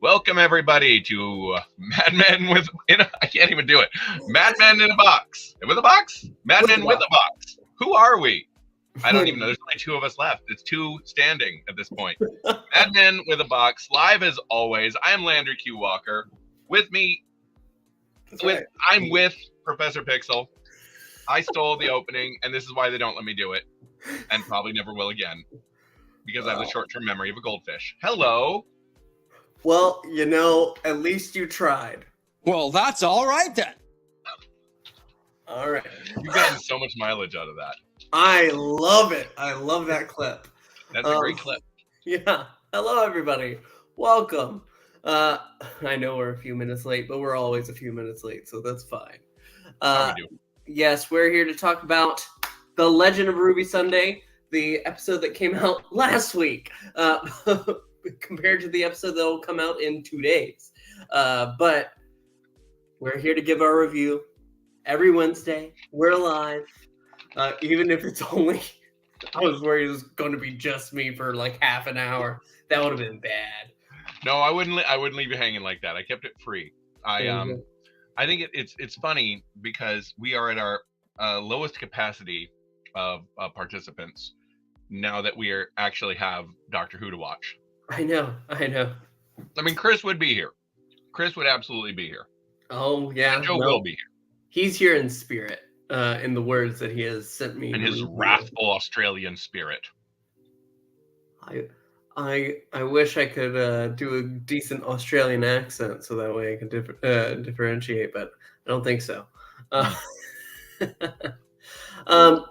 Welcome everybody to Madmen with I can't even do it. Madmen in a box. With a box? Madmen with a box. Who are we? I don't even know. There's only two of us left. It's two standing at this point. Madmen with a box, live as always. I am Landry Q. Walker. With me, I'm with Professor Pixel. I stole the opening, and this is why they don't let me do it, and probably never will again, because I have the short-term memory of a goldfish. Hello. Well, you know, at least you tried. Well, that's all right then. All right. You've gotten so much mileage out of that. I love it. I love that clip. That's a great clip. Yeah. Hello, everybody. Welcome. I know we're a few minutes late, but we're always a few minutes late, so that's fine. How we do. Yes, we're here to talk about The Legend of Ruby Sunday, the episode that came out last week, compared to the episode that will come out in 2 days. But we're here to give our review every Wednesday. We're live, even if it's only, I was worried it was going to be just me for like half an hour. That would have been bad. No, I wouldn't leave you hanging like that. I kept it free. I think it's funny because we are at our lowest capacity of participants now that we actually have Doctor Who to watch. I know. I mean, Chris would be here. Chris would absolutely be here. Oh, yeah. And Joe will be here. He's here in spirit, in the words that he has sent me. In his wrathful Australian spirit. I wish I could do a decent Australian accent so that way I could differentiate, but I don't think so.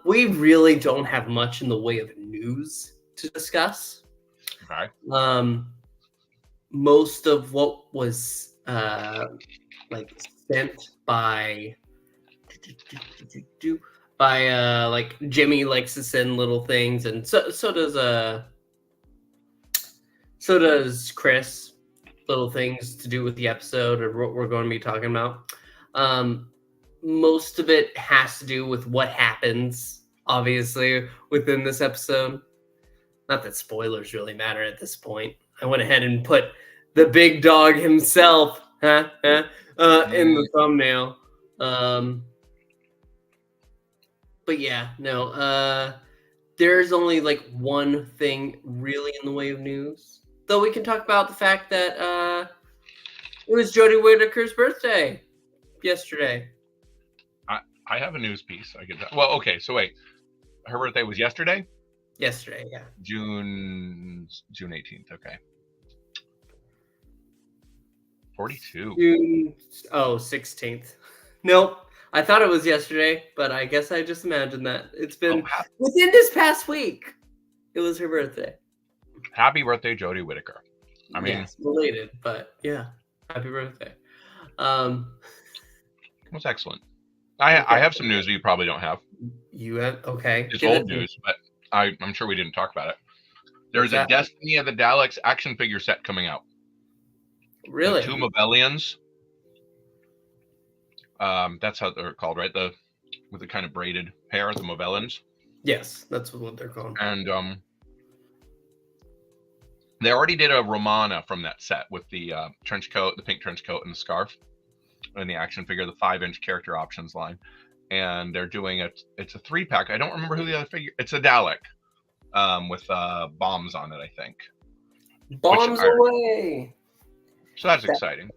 We really don't have much in the way of news to discuss. Okay. Most of what was sent by like Jimmy likes to send little things, and so does Chris, little things to do with the episode or what we're going to be talking about. Most of it has to do with what happens, obviously, within this episode. Not that spoilers really matter at this point. I went ahead and put the big dog himself in the thumbnail. But yeah, no. There's only like one thing really in the way of news. Though we can talk about the fact that it was Jodie Whittaker's birthday yesterday. I have a news piece. Well, okay, so wait. Her birthday was yesterday? Yesterday, yeah. June 18th, okay. 42. June 16th. Nope. I thought it was yesterday, but I guess I just imagined that. It's been within this past week. It was her birthday. Happy birthday, Jodie Whittaker. I mean, yes, related, but yeah, happy birthday. That's excellent. I have some news that you probably don't have. You have? Okay. It's old news, but I'm sure we didn't talk about it. There's a Destiny of the Daleks action figure set coming out. Really? The two Mavelians. That's how they're called, right? With the kind of braided hair, the Mavelians. Yes, that's what they're called. And they already did a Romana from that set with the trench coat, the pink trench coat, and the scarf, and the action figure, the 5-inch character options line. And they're doing it's a 3-pack. I don't remember who the other figure. It's a Dalek, with bombs on it, I think. Bombs away. So that's exciting.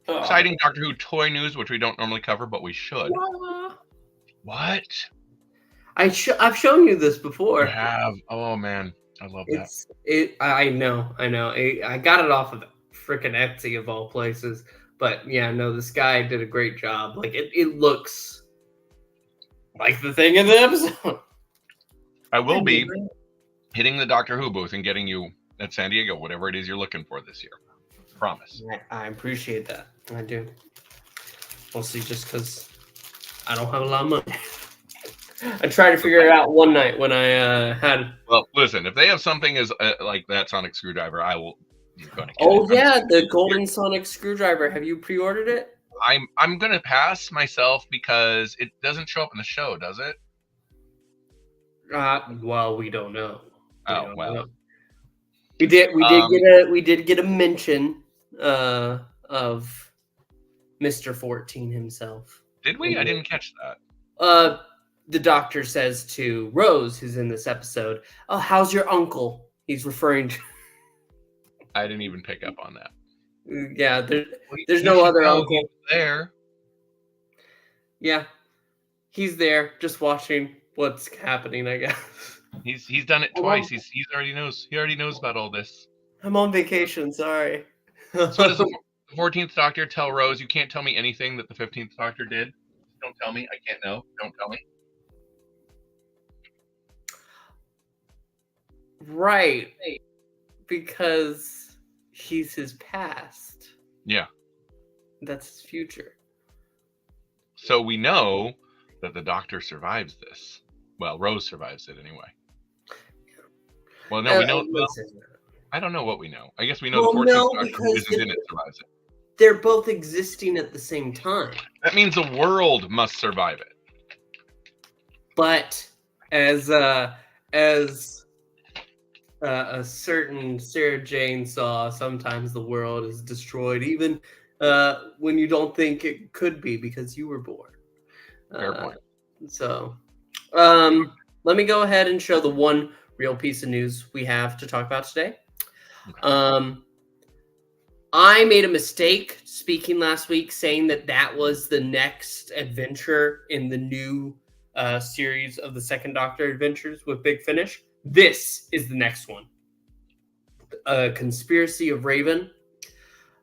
Exciting Doctor Who toy news, which we don't normally cover, but we should. What? I've shown you this before. You have. Oh man, I love that. I know. I got it off of freaking Etsy of all places. But yeah, no, this guy did a great job. Like it looks like the thing in the episode. I will be hitting the Doctor Who booth and getting you at San Diego, whatever it is you're looking for this year. Promise. I appreciate that. I do. Mostly just because I don't have a lot of money. I tried to figure it out one night when I had. Well, listen, if they have something as like that sonic screwdriver, I will. Oh yeah, the golden sonic screwdriver. Have you pre-ordered it? I'm gonna pass myself because it doesn't show up in the show, does it? Well, we don't know. Oh well. We did get a mention of Mr. 14 himself. Did we? I didn't catch that. The doctor says to Rose, who's in this episode, "Oh, how's your uncle?" He's referring to. I didn't even pick up on that. Yeah, there's no other uncle there. Yeah, he's there, just watching what's happening. I guess he's done it twice. He already knows. He already knows about all this. I'm on vacation. Sorry. So does the 14th Doctor tell Rose, "You can't tell me anything that the 15th Doctor did. Don't tell me. I can't know. Don't tell me." Right, because he's his past. Yeah. That's his future. So we know that the Doctor survives this. Well, Rose survives it anyway. Well, no, we know. I don't know what we know. I guess we know the 14th Doctor who isn't in it survives it. They're both existing at the same time. That means the world must survive it. But as a certain Sarah Jane saw, sometimes the world is destroyed, even when you don't think it could be because you were born. Fair point. So, let me go ahead and show the one real piece of news we have to talk about today. I made a mistake speaking last week saying that was the next adventure in the new series of the Second Doctor adventures with Big Finish. This is the next one. Conspiracy of Raven.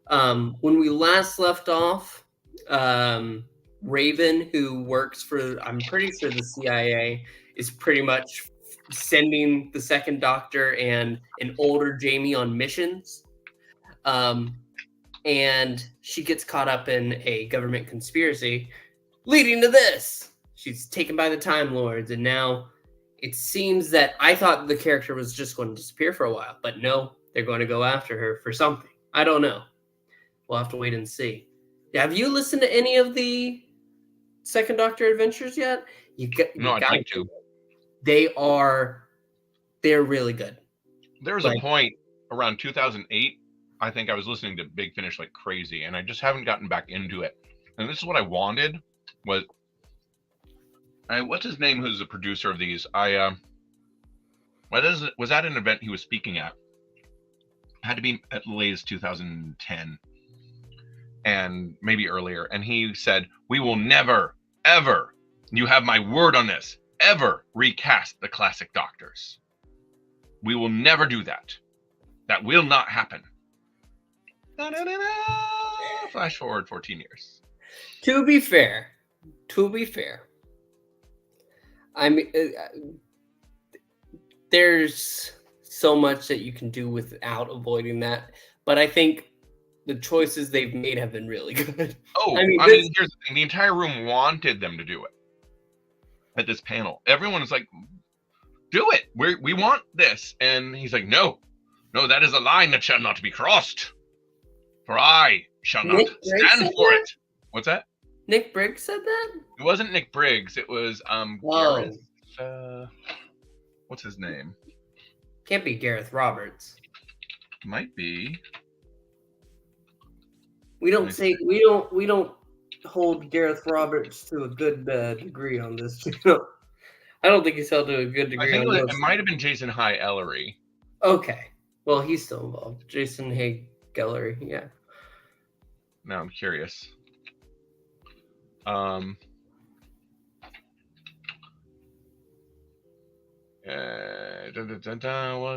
When we last left off, Raven, who works for, I'm pretty sure the CIA, is pretty much sending the Second Doctor and an older Jamie on missions. And she gets caught up in a government conspiracy leading to this. She's taken by the Time Lords, and now it seems that I thought the character was just going to disappear for a while, but no, they're going to go after her for something. I don't know. We'll have to wait and see. Have you listened to any of the Second Doctor adventures yet? No, I'd like to. They're really good. There was a point around 2008. I think I was listening to Big Finish like crazy, and I just haven't gotten back into it. And this is what I wanted was, what's his name? Who's the producer of these? Was that an event he was speaking at? It had to be at latest 2010, and maybe earlier. And he said, "We will never, ever, you have my word on this, ever recast the classic Doctors. We will never do that. That will not happen." Flash forward 14 years. To be fair, I mean, there's so much that you can do without avoiding that, but I think the choices they've made have been really good. Oh, I mean, here's the thing: the entire room wanted them to do it. At this panel, everyone is like, "Do it! We want this," and he's like, "No, that is a line that shall not be crossed. For I shall not stand for it." What's that? Nick Briggs said that? It wasn't Nick Briggs. It was Gareth. What's his name? Can't be Gareth Roberts. Might be. We don't hold Gareth Roberts to a good degree on this. I don't think he's held to a good degree. I think it might have been Jason High Ellery. Okay. Well, he's still involved. Jason Hay Gallery, yeah. Now I'm curious. Was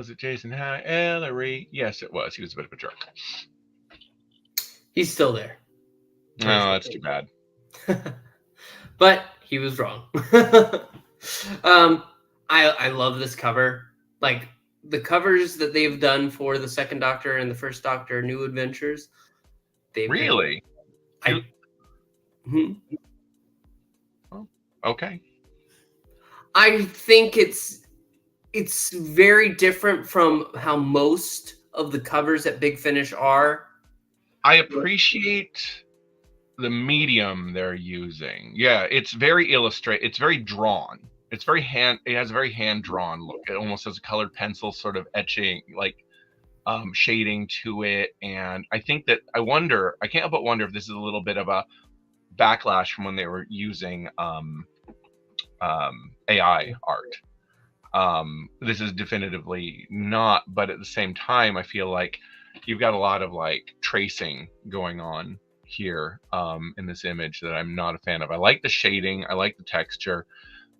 it Jason High Ellery? Yes, it was. He was a bit of a jerk. He's still there. No, that's too bad. But he was wrong. I love this cover. Like the covers that they've done for the Second Doctor and the First Doctor New Adventures. Really? Oh, okay. I think it's very different from how most of the covers at Big Finish are. I appreciate the medium they're using. Yeah, it's very it's very drawn. It's very it has a very hand drawn look. It almost has a colored pencil sort of etching, like shading to it. And I think that I can't help but wonder if this is a little bit of a backlash from when they were using AI art. This is definitively not, but at the same time, I feel like you've got a lot of like tracing going on here in this image that I'm not a fan of. I like the shading, I like the texture,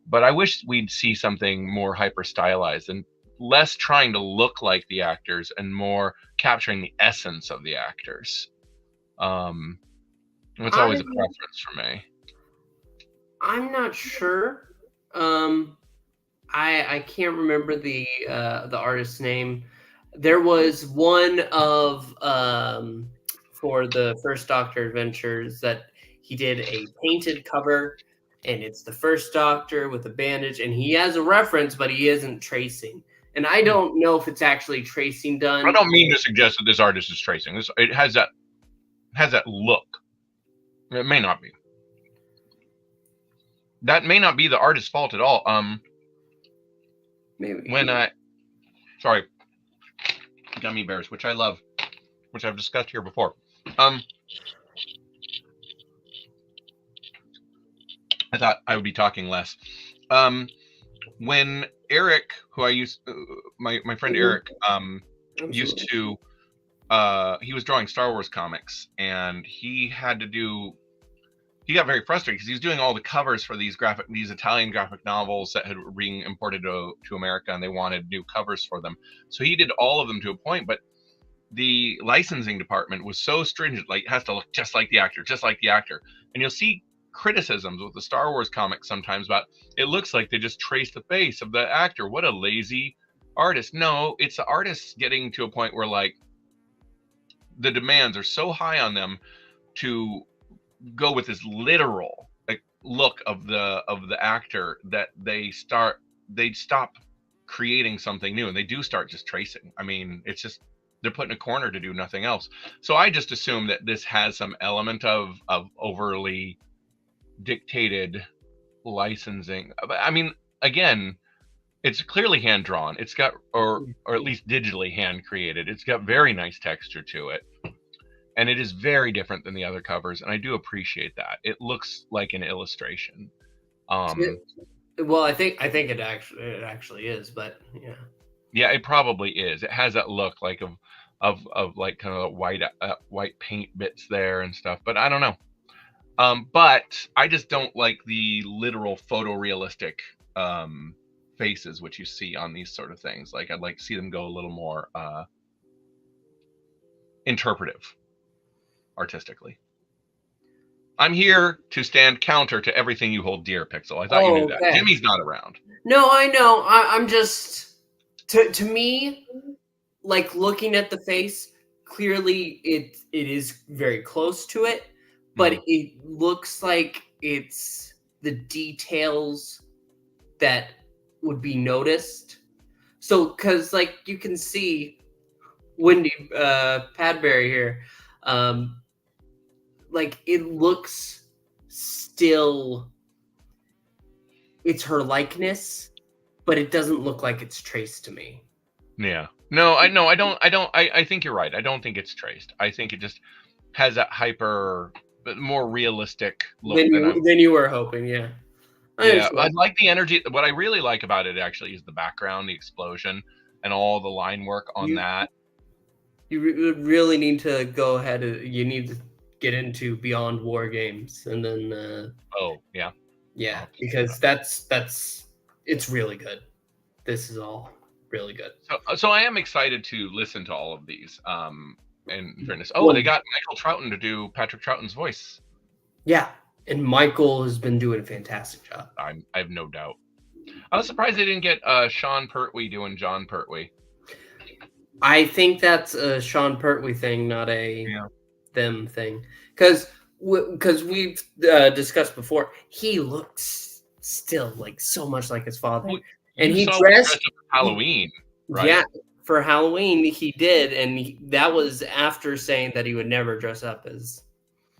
but I wish we'd see something more hyper stylized and less trying to look like the actors and more capturing the essence of the actors. It's always a preference for me. I'm not sure. I can't remember the artist's name. There was one of for the First Doctor Adventures that he did a painted cover, and it's the First Doctor with a bandage, and he has a reference, but he isn't tracing. And I don't know if it's actually tracing done. I don't mean to suggest that this artist is tracing. It has that look. It may not be. That may not be the artist's fault at all. Maybe. Sorry, gummy bears, which I love, which I've discussed here before. I thought I would be talking less. When Eric, who I used, my friend Eric, used to, he was drawing Star Wars comics, and he got very frustrated because he was doing all the covers for these Italian graphic novels that had been imported to America, and they wanted new covers for them. So he did all of them to a point, but the licensing department was so stringent, like it has to look just like the actor. And you'll see criticisms with the Star Wars comics sometimes about it looks like they just traced the face of the actor. What a lazy artist. No, it's the artists getting to a point where like the demands are so high on them to go with this literal like look of the actor that they stop creating something new, and they do start just tracing. I mean, it's just they're put in a corner to do nothing else. So I just assume that this has some element of overly dictated licensing. I mean, again, it's clearly hand drawn. It's got or at least digitally hand created. It's got very nice texture to it. And it is very different than the other covers, and I do appreciate that. It looks like an illustration. Well, I think it actually is, but yeah. Yeah, it probably is. It has that look like of like kind of white paint bits there and stuff, but I don't know. But I just don't like the literal photorealistic faces which you see on these sort of things. Like I'd like to see them go a little more interpretive. Artistically. I'm here to stand counter to everything you hold dear, Pixel. I thought you knew that. Okay. Jimmy's not around. No, I know. I'm just to me, like looking at the face, clearly it is very close to it, but it looks like it's the details that would be noticed. So, because like you can see Wendy Padbury here, like it looks still, it's her likeness, but it doesn't look like it's traced to me. Yeah. No, I don't. I think you're right. I don't think it's traced. I think it just has that hyper, more realistic look than you were hoping. Yeah. I like the energy. What I really like about it actually is the background, the explosion, and all the line work on that. You really need to go ahead. You need to get into Beyond War Games, and then. Yeah, because that's it's really good. This is all really good. So I am excited to listen to all of these. In fairness, they got Michael Troughton to do Patrick Troughton's voice. Yeah, and Michael has been doing a fantastic job. I have no doubt. I was surprised they didn't get Sean Pertwee doing John Pertwee. I think that's a Sean Pertwee thing, not a them thing. Because we've discussed before, he looks still like so much like his father. Well, and he dressed for Halloween, right? Yeah, for Halloween he did, and that was after saying that he would never dress up as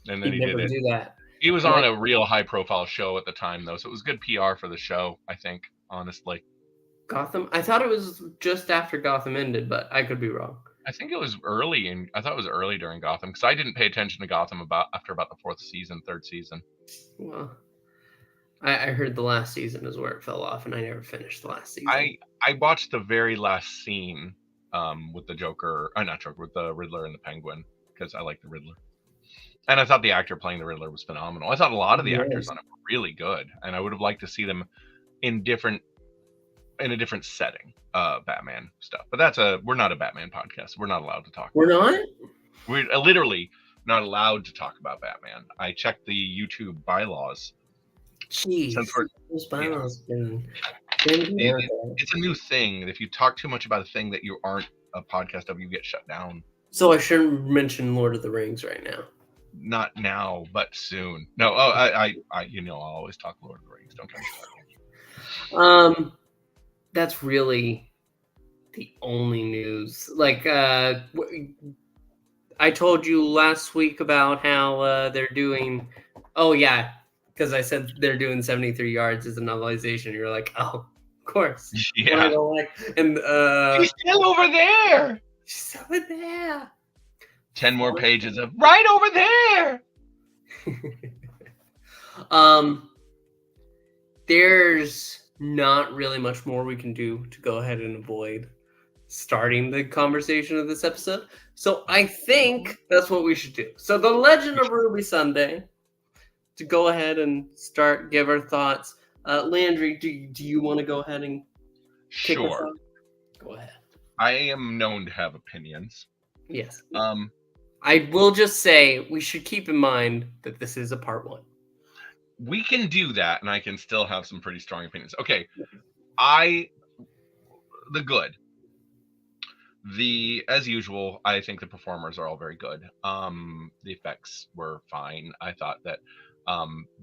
and then he never did it. do that. He was on a real high-profile show at the time, though, so it was good PR for the show, I think, honestly. Gotham? I thought it was just after Gotham ended, but I could be wrong. I think it was early, and I thought it was early during Gotham, because I didn't pay attention to Gotham after about the third season. Well, I heard the last season is where it fell off, and I never finished the last season. I watched the very last scene with the Joker, not Joker, with the Riddler and the Penguin, because I like the Riddler. And I thought the actor playing the Riddler was phenomenal. I thought a lot of the actors on it were really good, and I would have liked to see them in a different setting, Batman stuff. But we're not a Batman podcast. We're not allowed to talk. We're not? We're literally not allowed to talk about Batman. I checked the YouTube bylaws. Jeez. Those bylaws it's a new thing. If you talk too much about a thing that you aren't a podcast of, you get shut down. So I shouldn't mention Lord of the Rings right now. Not now, but soon. No, I I'll always talk Lord of the Rings. Don't get me. That's really the only news. Like, I told you last week about how they're doing. Oh yeah, because I said they're doing 73 yards as a novelization. You're like, oh, of course. Yeah. And she's still over there. She's over there. 10 more pages of right over there. There's not really much more we can do to go ahead and avoid starting the conversation of this episode. So I think that's what we should do. So the Legend of Ruby Sunday, to go ahead and give our thoughts. Landry, do you want to go ahead and kick us off? Go ahead. I am known to have opinions. Yes. I will just say we should keep in mind that this is a part 1. We can do that, and I can still have some pretty strong opinions. Okay, as usual, I think the performers are all very good. The effects were fine. I thought that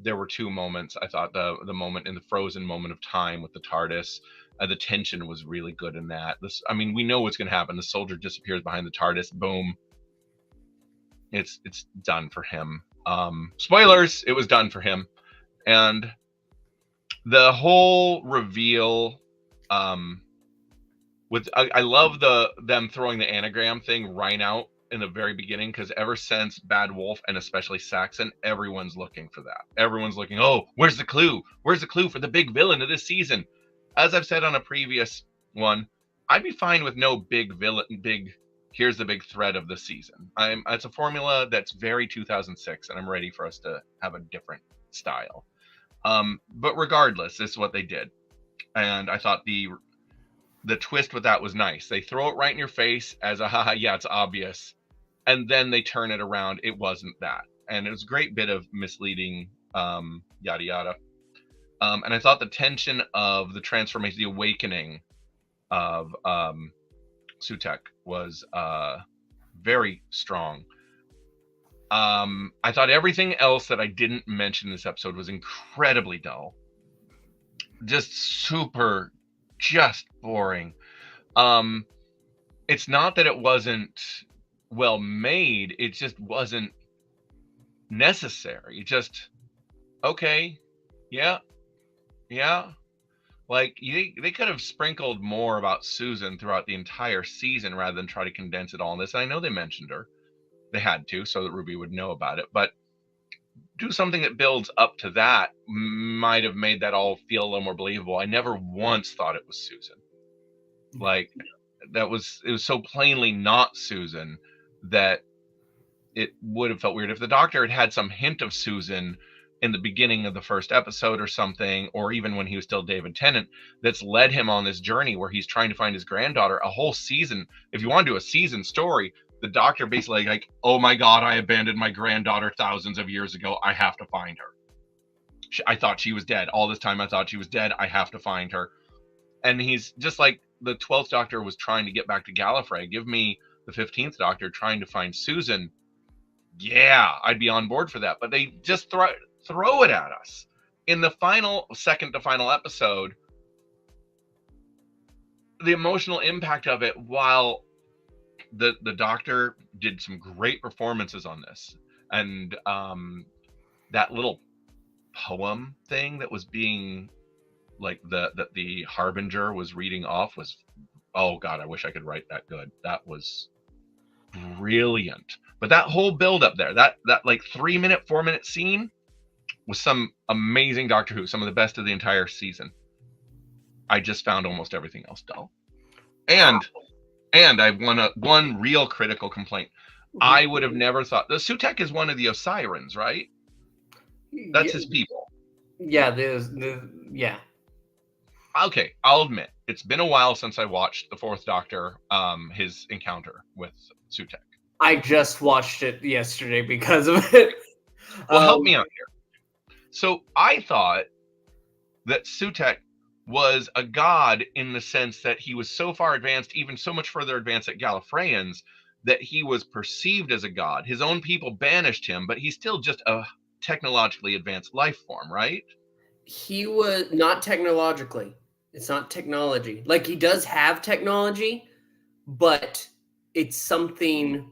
there were 2 moments. I thought the moment in the frozen moment of time with the TARDIS, the tension was really good in that. We know what's going to happen. The soldier disappears behind the TARDIS. Boom. It's done for him. Spoilers, it was done for him. And the whole reveal, I love them throwing the anagram thing right out in the very beginning, because ever since Bad Wolf, and especially Saxon, everyone's looking for that. Everyone's looking, oh, where's the clue? Where's the clue for the big villain of this season? As I've said on a previous one, I'd be fine with no big villain, here's the big threat of the season. It's a formula that's very 2006, and I'm ready for us to have a different style. But regardless, this is what they did. And I thought the twist with that was nice. They throw it right in your face as a haha, yeah, it's obvious. And then they turn it around. It wasn't that. And it was a great bit of misleading, yada yada. And I thought the tension of the transformation, the awakening of Sutekh was very strong. I thought everything else that I didn't mention in this episode was incredibly dull. Just boring. It's not that it wasn't well made, it just wasn't necessary. It just, okay, yeah. Like, they could have sprinkled more about Susan throughout the entire season rather than try to condense it all in this. And I know they mentioned her. They had to, so that Ruby would know about it. But do something that builds up to that might have made that all feel a little more believable. I never once thought it was Susan. Like, it was so plainly not Susan that it would have felt weird. If the Doctor had some hint of Susan in the beginning of the first episode or something, or even when he was still David Tennant, that's led him on this journey where he's trying to find his granddaughter a whole season. If you want to do a season story, the Doctor basically like, oh my God, I abandoned my granddaughter thousands of years ago. I have to find her. I thought she was dead. All this time I thought she was dead. I have to find her. And he's just like the 12th Doctor was trying to get back to Gallifrey. Give me the 15th Doctor trying to find Susan. Yeah, I'd be on board for that. But they just throw it at us. In the second to final episode, the emotional impact of it, while the Doctor did some great performances on this, and that little poem thing that was being like that the harbinger was reading off was, oh god, I wish I could write that good. That was brilliant. But that whole build up there, that like 3-minute 4-minute scene was some amazing Doctor Who, some of the best of the entire season. I just found almost everything else dull. And I have one real critical complaint. I would have never thought the Sutekh is one of the Osirans, right? That's his people. Yeah, yeah. Okay, I'll admit it's been a while since I watched the Fourth Doctor, his encounter with Sutekh. I just watched it yesterday because of it. Well, help me out here. So I thought that Sutekh was a god in the sense that he was so far advanced, even so much further advanced at Gallifreyans, that he was perceived as a god. His own people banished him, but he's still just a technologically advanced life form, right? He was not technologically. It's not technology. Like, he does have technology, but it's something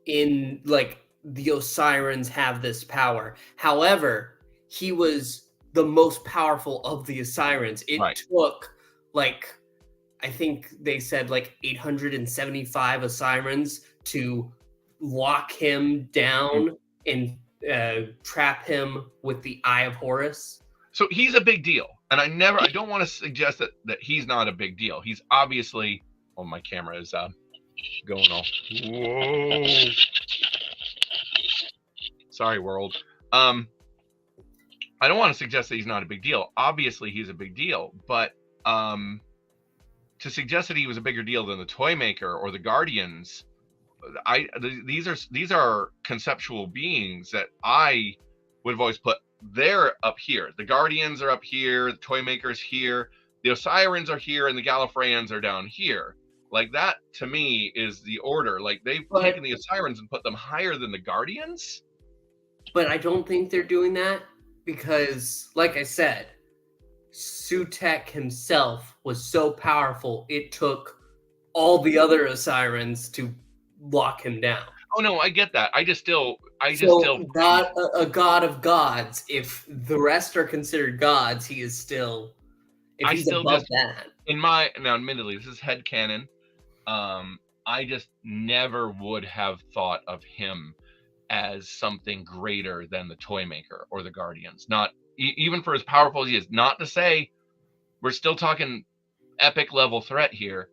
in, like, the Osirans have this power. However, he was the most powerful of the Osirans. It took, like, I think they said, like, 875 Osirans to lock him down and trap him with the Eye of Horus. So he's a big deal. And I don't want to suggest that he's not a big deal. He's obviously, oh, my camera is going off. Whoa. Sorry, world. I don't want to suggest that he's not a big deal. Obviously, he's a big deal. But to suggest that he was a bigger deal than the Toymaker or the Guardians, these are conceptual beings that I would have always put. They're up here. The Guardians are up here. The Toymaker's here. The Osirans are here, and the Gallifreyans are down here. Like, that to me is the order. Like, they've taken the Osirans and put them higher than the Guardians. But I don't think they're doing that because, like I said, Sutekh himself was so powerful it took all the other Osirans to lock him down. Oh no, I get that. I just still God, a god of gods. If the rest are considered gods, he is still. If he's above that. Now, admittedly, this is headcanon. I just never would have thought of him as something greater than the Toymaker or the Guardians. Not even for as powerful as he is. Not to say we're still talking epic level threat here,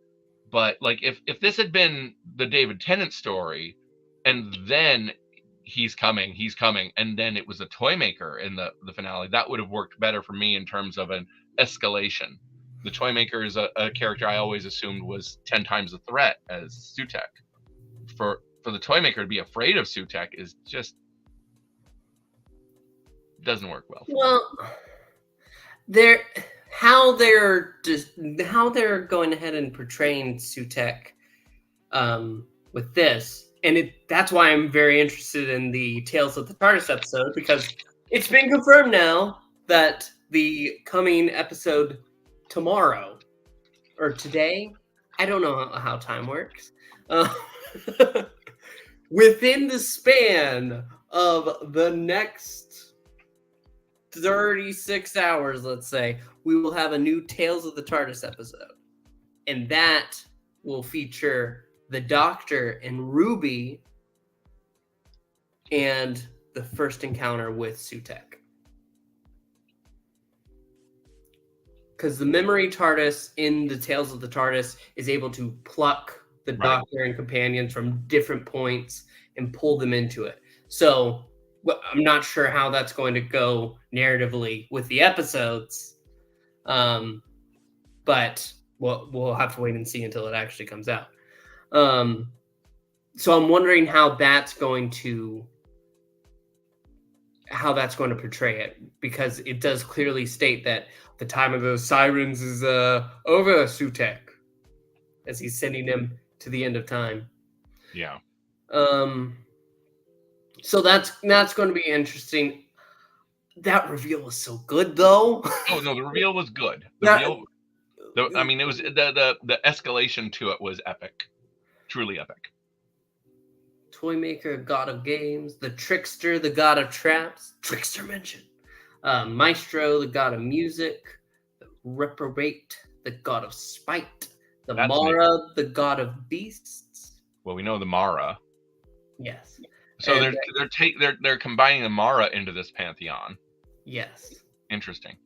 but like if this had been the David Tennant story, and then he's coming, and then it was a Toymaker in the finale, that would have worked better for me in terms of an escalation. The Toymaker is a character I always assumed was 10 times the threat as Sutekh. For the Toymaker to be afraid of Sutekh is just doesn't work well. Well, how they're going ahead and portraying Sutekh with this, and that's why I'm very interested in the Tales of the TARDIS episode, because it's been confirmed now that the coming episode tomorrow or today, I don't know how time works. Within the span of the next 36 hours, let's say, we will have a new Tales of the TARDIS episode. And that will feature the Doctor and Ruby and the first encounter with Sutekh. Because the memory TARDIS in the Tales of the TARDIS is able to pluck the Doctor and companions from different points and pull them into it. So I'm not sure how that's going to go narratively with the episodes, but we'll have to wait and see until it actually comes out. So I'm wondering how that's going to portray it, because it does clearly state that the time of those sirens is over, Sutekh, as he's sending them to the end of time. Yeah. So that's going to be interesting. That reveal was so good, though. Oh no, the reveal was good. It was the escalation to it was epic, truly epic. Toy Maker, god of games. The Trickster, the god of traps. Trickster mentioned. Maestro, the god of music. The Reprobate, the god of spite. The That's Mara, the god of beasts. Well, we know the Mara. Yes. So And they're combining the Mara into this pantheon. yes. Interesting.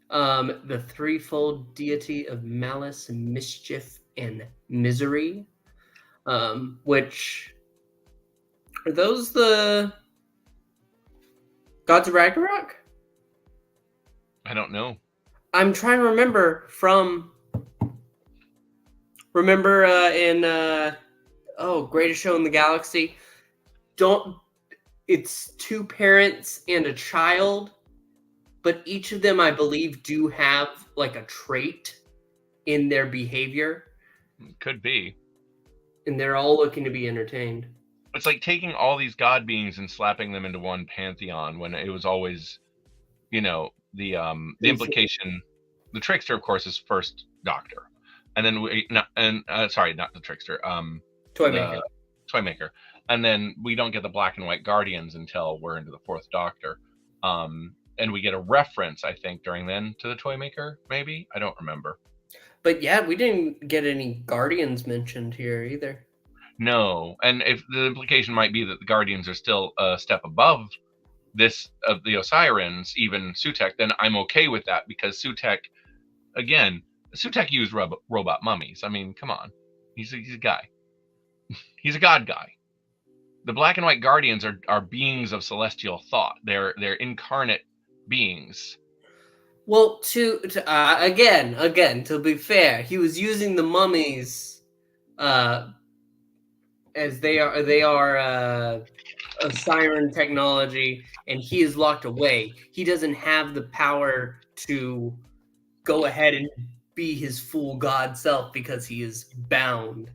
The threefold deity of malice, mischief, and misery. Which are those the gods of Ragnarok? I don't know. I'm trying to remember from. Remember in Greatest Show in the Galaxy. It's two parents and a child, but each of them, I believe, do have like a trait in their behavior, Could be. and they're all looking to be entertained. It's like taking all these god beings and slapping them into one pantheon when it was always, the implication. The Trickster, of course, is first Doctor, and then sorry, not the Trickster. Toy Maker, and then we don't get the Black and White Guardians until we're into the fourth Doctor, and we get a reference, I think, during then to the Toy Maker. Maybe, I don't remember. But yeah, we didn't get any Guardians mentioned here either. No, and if the implication might be that the Guardians are still a step above this of the Osirans, even Sutekh, then I'm okay with that, because Sutekh used robot mummies. I mean, come on, he's a guy. He's a god guy. The Black and White Guardians are beings of celestial thought. They're incarnate beings. Well, again, to be fair, he was using the mummies, as they are a siren technology, and he is locked away. He doesn't have the power to go ahead and be his full god self because he is bound.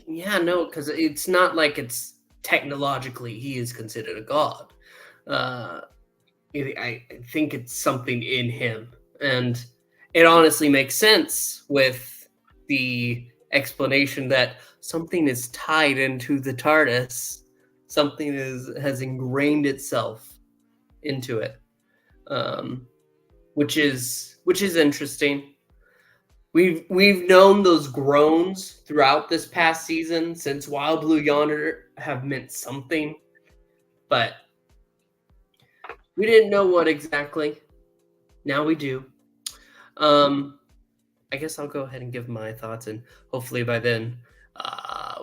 Because it's not like it's technologically he is considered a god. I think it's something in him, and it honestly makes sense with the explanation that something is tied into the TARDIS. Something has ingrained itself into it, which is interesting. We've known those groans throughout this past season since Wild Blue Yonder have meant something, but we didn't know what exactly. Now we do. I guess I'll go ahead and give my thoughts, and hopefully by then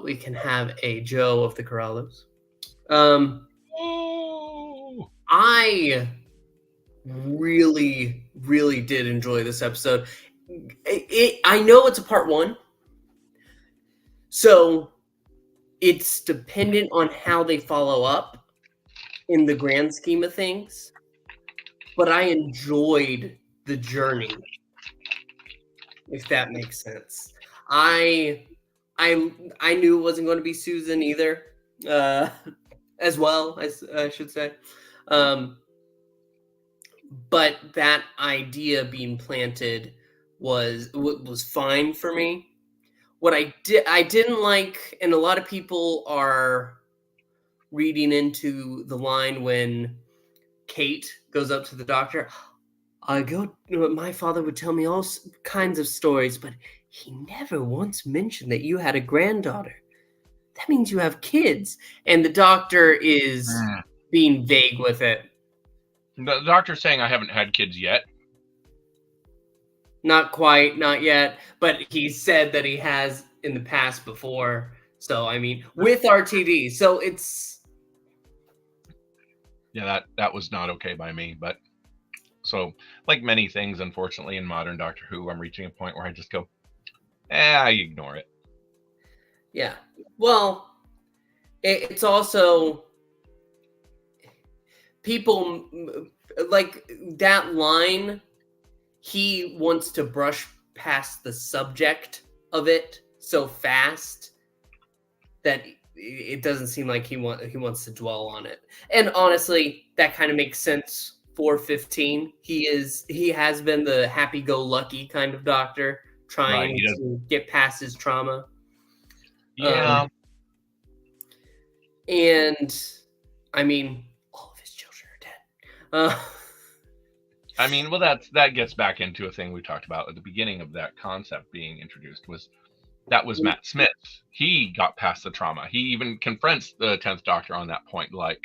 we can have a Joe of the Corrales. I really, really did enjoy this episode. I know it's a part one, so it's dependent on how they follow up in the grand scheme of things, but I enjoyed the journey, if that makes sense. I knew it wasn't going to be Susan either, as well, as I should say. But that idea being planted was fine for me. What I didn't like, and a lot of people are reading into the line when Kate goes up to the doctor. My father would tell me all kinds of stories, but he never once mentioned that you had a granddaughter. That means you have kids. And the doctor is being vague with it. The doctor's saying I haven't had kids yet. Not quite, not yet. But he said that he has in the past before. So, I mean, with RTD. So it's... Yeah, that was not okay by me. But so, like many things, unfortunately, in modern Doctor Who, I'm reaching a point where I just go, I ignore it. Yeah. Well, it's also... People like that line. He wants to brush past the subject of it so fast that it doesn't seem like he wants to dwell on it. And honestly, that kind of makes sense for 15. He has been the happy-go-lucky kind of doctor, trying to get past his trauma. Yeah. And I mean, all of his children are dead. I mean, well, that gets back into a thing we talked about at the beginning of that concept being introduced. Was Matt Smith. He got past the trauma. He even confronts the 10th Doctor on that point, like,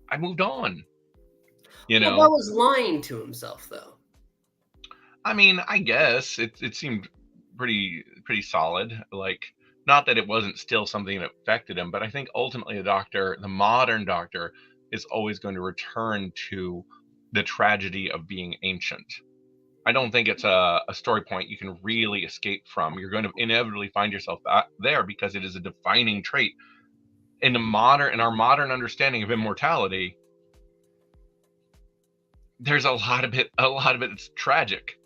I moved on. You know, well, that was lying to himself, though. I mean, I guess it seemed pretty solid. Like, not that it wasn't still something that affected him, but I think ultimately the modern Doctor, is always going to return to the tragedy of being ancient. I don't think it's a story point you can really escape from. You're going to inevitably find yourself back there because it is a defining trait in our modern understanding of immortality. There's a lot of it that's tragic,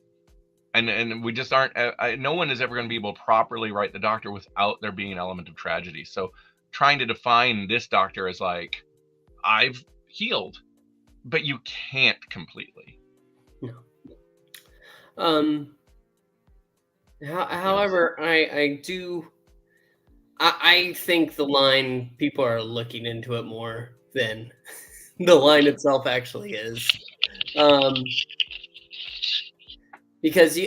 and we just aren't. No one is ever going to be able to properly write the Doctor without there being an element of tragedy. So, trying to define this Doctor as like, I've healed, but you can't completely. No. However, I think the line, people are looking into it more than the line itself actually is. Because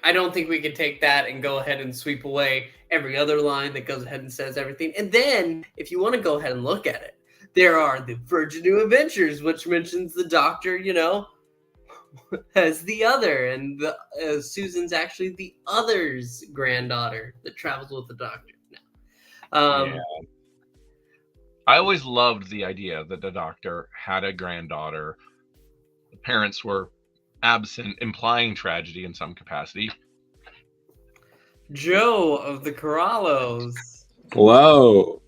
I don't think we can take that and go ahead and sweep away every other line that goes ahead and says everything. And then, if you want to go ahead and look at it, there are the Virgin New Adventures, which mentions the Doctor, as the other, and Susan's actually the other's granddaughter that travels with the Doctor now. Yeah. I always loved the idea that the Doctor had a granddaughter. The parents were absent, implying tragedy in some capacity. Joe of the Corallos. Hello.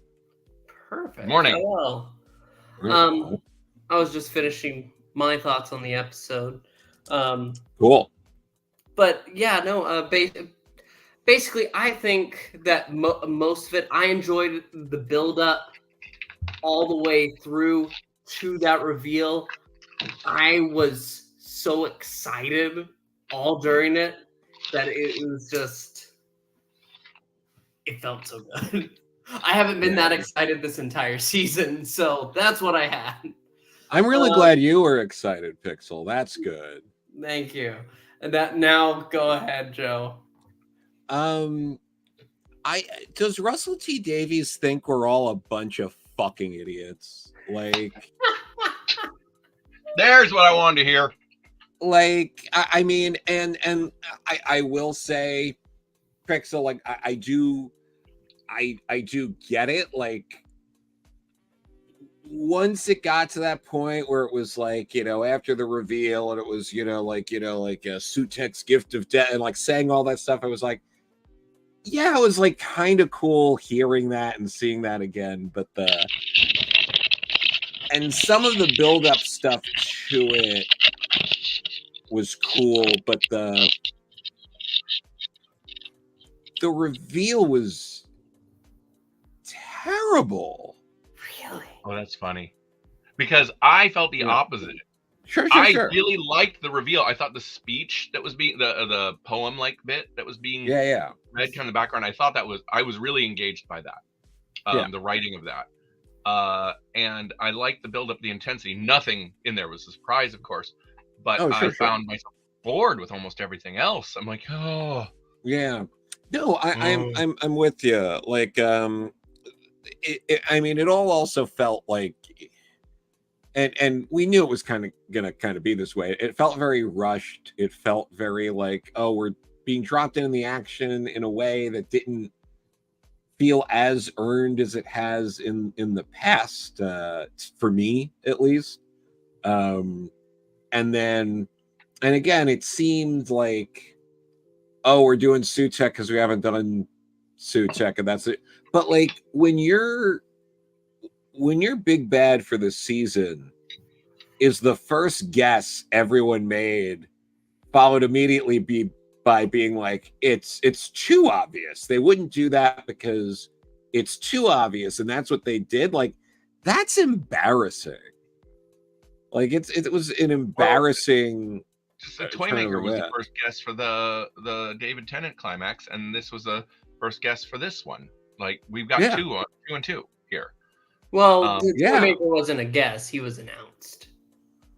Perfect. Morning. Hello. I was just finishing my thoughts on the episode. Cool. But yeah, no. Basically, I think that most of it, I enjoyed the build-up all the way through to that reveal. I was so excited all during it that it was just, it felt so good. I haven't been that excited this entire season, so that's what I had. I'm really glad you were excited, Pixel. That's good. Thank you. And that, now go ahead, Joe. Does Russell T Davies think we're all a bunch of fucking idiots? Like, there's what I wanted to hear. Like, I mean, and I will say, Pixel, like, I do get it. Like, once it got to that point where it was like, after the reveal, and it was, like Sutekh's gift of death, and like saying all that stuff, I was like, yeah, it was like kind of cool hearing that and seeing that again. But and some of the build-up stuff to it was cool, but the reveal was terrible. Really? Oh, that's funny. Because I felt the opposite. Sure. I really liked the reveal. I thought the speech that was being the poem like bit that was being read kind of in the background. I thought I was really engaged by that. The writing of that. And I liked the build up, the intensity. Nothing in there was a surprise, of course. But I found myself bored with almost everything else. I'm like, oh. Yeah. No, I'm with you. Like, I mean, it all also felt like, and we knew it was gonna be this way. It felt very rushed. It felt very like, oh, we're being dropped in the action in a way that didn't feel as earned as it has in the past, for me at least. And again, it seemed like, oh, we're doing Sutekh because we haven't done Sutekh, and that's it. But like, when your big bad for the season is the first guess everyone made, followed immediately by being like, it's too obvious. They wouldn't do that because it's too obvious, and that's what they did. Like, that's embarrassing. Like, it was an embarrassing. Twentymaker was the first guest for the David Tennant climax, and this was the first guest for this one. Like we've got Yeah. two and two here. Well, the yeah. Toymaker wasn't a guess; he was announced.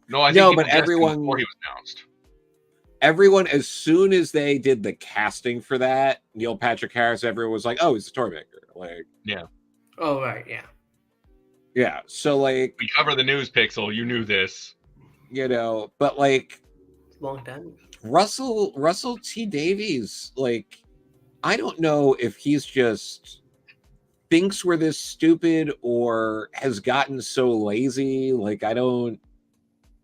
No, I think No, people but guessed him everyone- before he was announced. Everyone, as soon as they did the casting for that, Neil Patrick Harris, everyone was like, "Oh, he's the Toymaker." Like, Oh right, yeah. yeah. So like, We cover the news, Pixel. You knew this. you know, but like It's a long time. Russell T Davies, like, I don't know if he's just thinks we're this stupid or has gotten so lazy. Like, I don't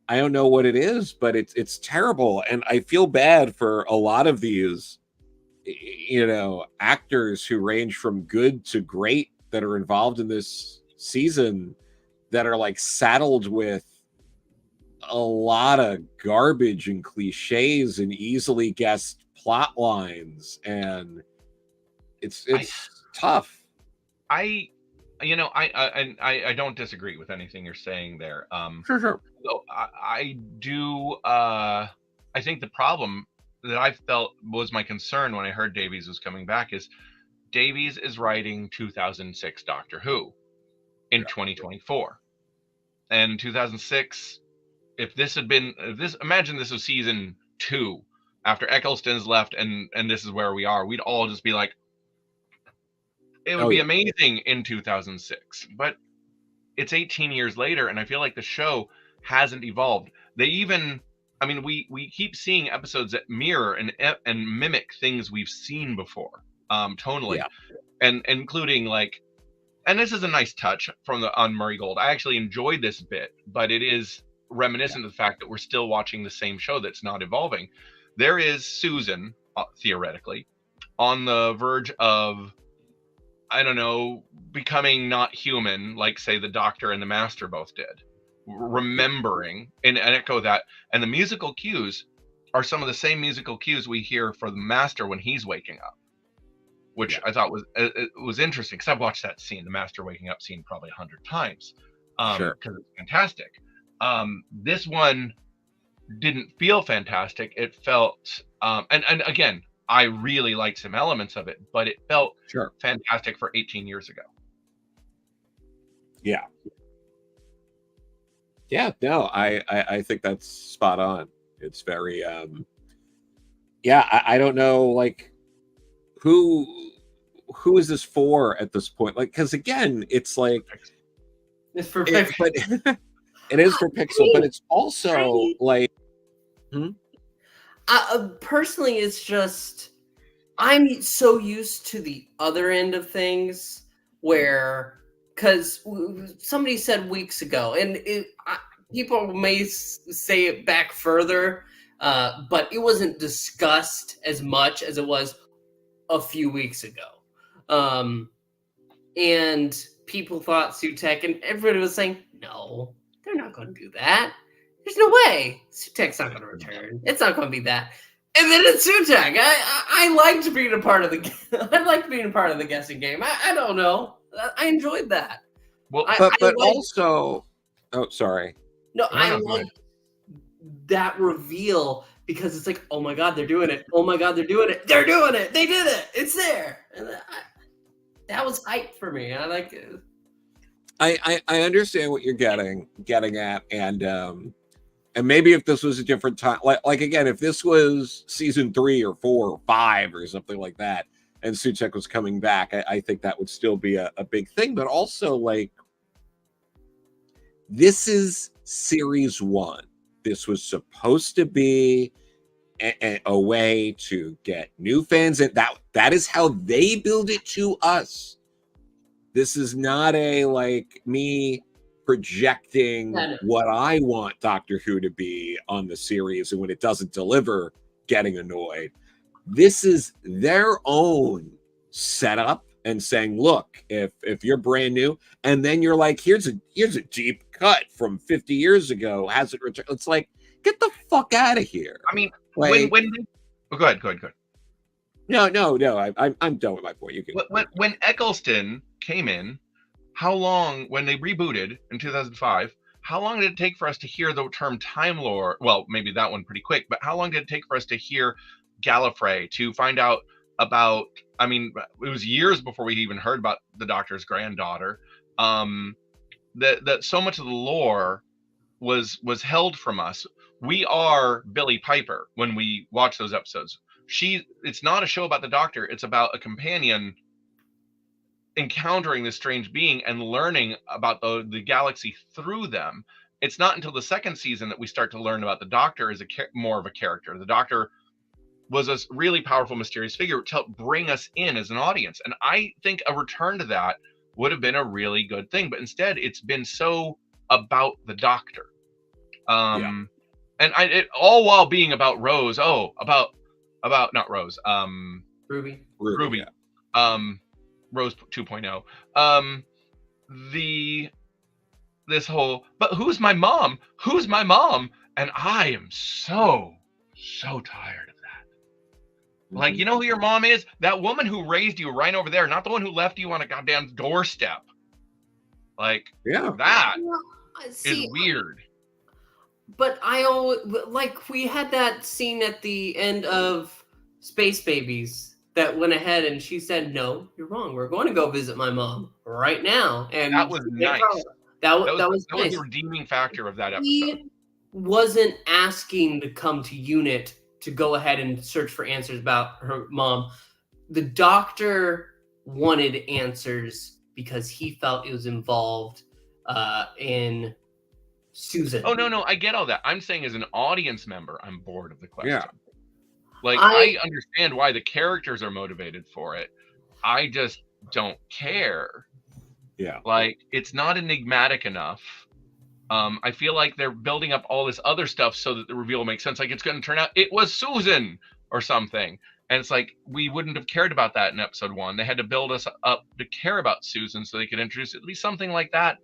know what it is, but it's terrible, and I feel bad for a lot of these, you know, actors who range from good to great that are involved in this season that are like saddled with a lot of garbage and cliches and easily guessed plot lines, and it's tough. I don't disagree with anything you're saying there. Sure. So I do. I think the problem that I felt was my concern when I heard Davies was coming back is Davies is writing 2006 Doctor Who in 2024, and 2006. Imagine this was season 2 after Eccleston's left, and this is where we are. We'd all just be like, it would be amazing in 2006, but it's 18 years later, and I feel like the show hasn't evolved. We keep seeing episodes that mirror and mimic things we've seen before, tonally, and including like, and this is a nice touch on Murray Gold. I actually enjoyed this bit, but it is reminiscent of the fact that we're still watching the same show that's not evolving. There is Susan, theoretically, on the verge of, I don't know, becoming not human, like say the Doctor and the Master both did, remembering and echo that. And the musical cues are some of the same musical cues we hear for the Master when he's waking up, which I thought was interesting, because I've watched that scene, the Master waking up scene, probably 100 times, because it's fantastic. This one didn't feel fantastic. It felt, and again, I really liked some elements of it, but it felt fantastic for 18 years ago. Yeah. No, I think that's spot on. It's very, I don't know, like, who is this for at this point? Like, because again, it's like, It's for but it is for Pixel, but it's also like, personally, it's just, I'm so used to the other end of things where, because somebody said weeks ago, and people may say it back further, but it wasn't discussed as much as it was a few weeks ago. And people thought Sutekh, and everybody was saying, no, they're not going to do that. There's no way. Sutekh's not going to return. It's not going to be that. And then it's Sutekh. I liked being a part of the guessing game. I don't know. I enjoyed that. Well, but also, oh, sorry. No, I liked that reveal, because it's like, oh my God, they're doing it. Oh my God, they're doing it. They're doing it. They did it. It's there. And that was hype for me. I like it. I understand what you're getting at, and maybe if this was a different time, like again, if this was season 3 or 4 or 5 or something like that, and Sutekh was coming back, I think that would still be a big thing. But also, like, this is series 1. This was supposed to be a way to get new fans, and that is how they build it to us. This is not a, like, me projecting what I want Doctor Who to be on the series, and when it doesn't deliver, getting annoyed. This is their own setup and saying, look, if you're brand new, and then you're like, here's a deep cut from 50 years ago, has it returned? It's like, get the fuck out of here. I mean, like, go ahead. No, I'm done with my point. You can. When Eccleston came in, how long, when they rebooted in 2005, how long did it take for us to hear the term Time Lord? Well, maybe that one pretty quick, but how long did it take for us to hear Gallifrey, to find out about I mean, it was years before we even heard about the Doctor's granddaughter. That so much of the lore was held from us. We are Billie Piper when we watch those episodes. It's not a show about the Doctor. It's about a companion encountering this strange being and learning about the galaxy through them. It's not until the second season that we start to learn about the Doctor as more of a character. The Doctor was a really powerful, mysterious figure to help bring us in as an audience. And I think a return to that would have been a really good thing. But instead, it's been so about the Doctor. And it all while being about Rose. Oh, about not Rose. Ruby. Yeah. Rose 2.0. This whole, but who's my mom? Who's my mom? And I am so tired of that. Like, you know who your mom is? That woman who raised you right over there, not the one who left you on a goddamn doorstep. Like, that is weird. But I always, like, we had that scene at the end of Space Babies that went ahead and she said, no, you're wrong. We're going to go visit my mom right now. And that was nice. That was nice. The redeeming factor of that episode. He wasn't asking to come to UNIT to go ahead and search for answers about her mom. The Doctor wanted answers because he felt it was involved in Susan. Oh, no, I get all that. I'm saying as an audience member, I'm bored of the question. Yeah. Like, I understand why the characters are motivated for it. I just don't care. Yeah. Like, it's not enigmatic enough. I feel like they're building up all this other stuff so that the reveal makes sense. Like, it's going to turn out it was Susan or something. And it's like, we wouldn't have cared about that in episode 1. They had to build us up to care about Susan so they could introduce at least something like that,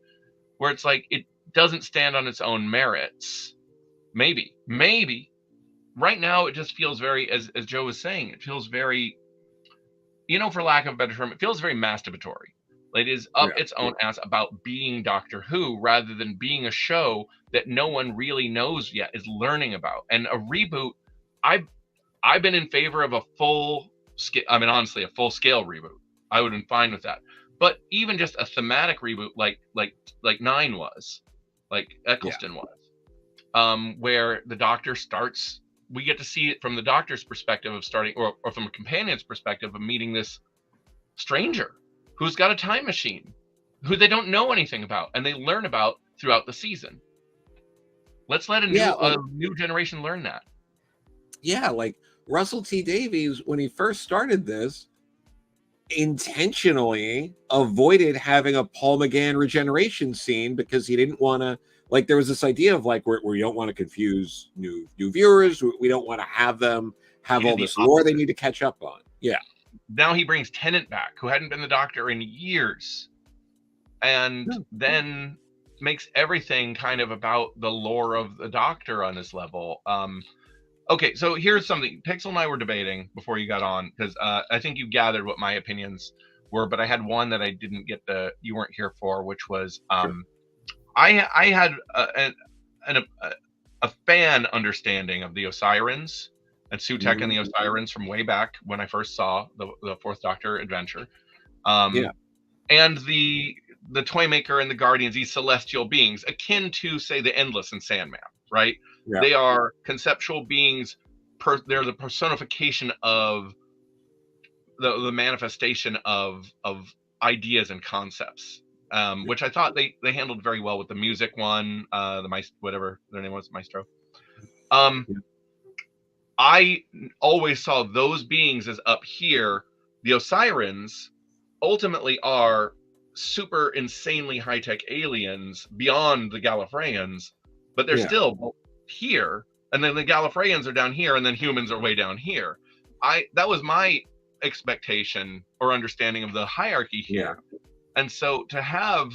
where it's like, it doesn't stand on its own merits. Maybe. Right now, it just feels very, as Joe was saying, it feels very, for lack of a better term, it feels very masturbatory. It is up its own ass about being Doctor Who rather than being a show that no one really knows yet, is learning about. And a reboot, I've been in favor of a full scale, honestly, a full scale reboot. I would have been fine with that. But even just a thematic reboot like 9 was, like Eccleston was, where the Doctor starts, we get to see it from the Doctor's perspective of starting, or from a companion's perspective of meeting this stranger who's got a time machine, who they don't know anything about, and they learn about throughout the season. Let's let a new generation learn that. Yeah, like Russell T Davies, when he first started this, intentionally avoided having a Paul McGann regeneration scene because he didn't want to, like, there was this idea of like where you don't want to confuse new viewers. We don't want to have them have all this lore they need to catch up on. Yeah. Now he brings Tennant back, who hadn't been the Doctor in years, and then makes everything kind of about the lore of the Doctor on this level. Okay, so here's something Pixel and I were debating before you got on, because I think you gathered what my opinions were, but I had one that I didn't get you weren't here for, which was I had a fan understanding of the Osirans and Sutekh and the Osirans from way back when I first saw the Fourth Doctor adventure. And the Toymaker and the Guardians, these celestial beings, akin to, say, the Endless and Sandman, right? Yeah. They are conceptual beings. They're the personification of the manifestation of ideas and concepts, which I thought they handled very well with the music one, whatever their name was, Maestro. I always saw those beings as up here. The Osirans ultimately are super insanely high-tech aliens beyond the Gallifreyans, but they're still here, and then the Gallifreyans are down here, and then humans are way down here. That was my expectation or understanding of the hierarchy here. And so to have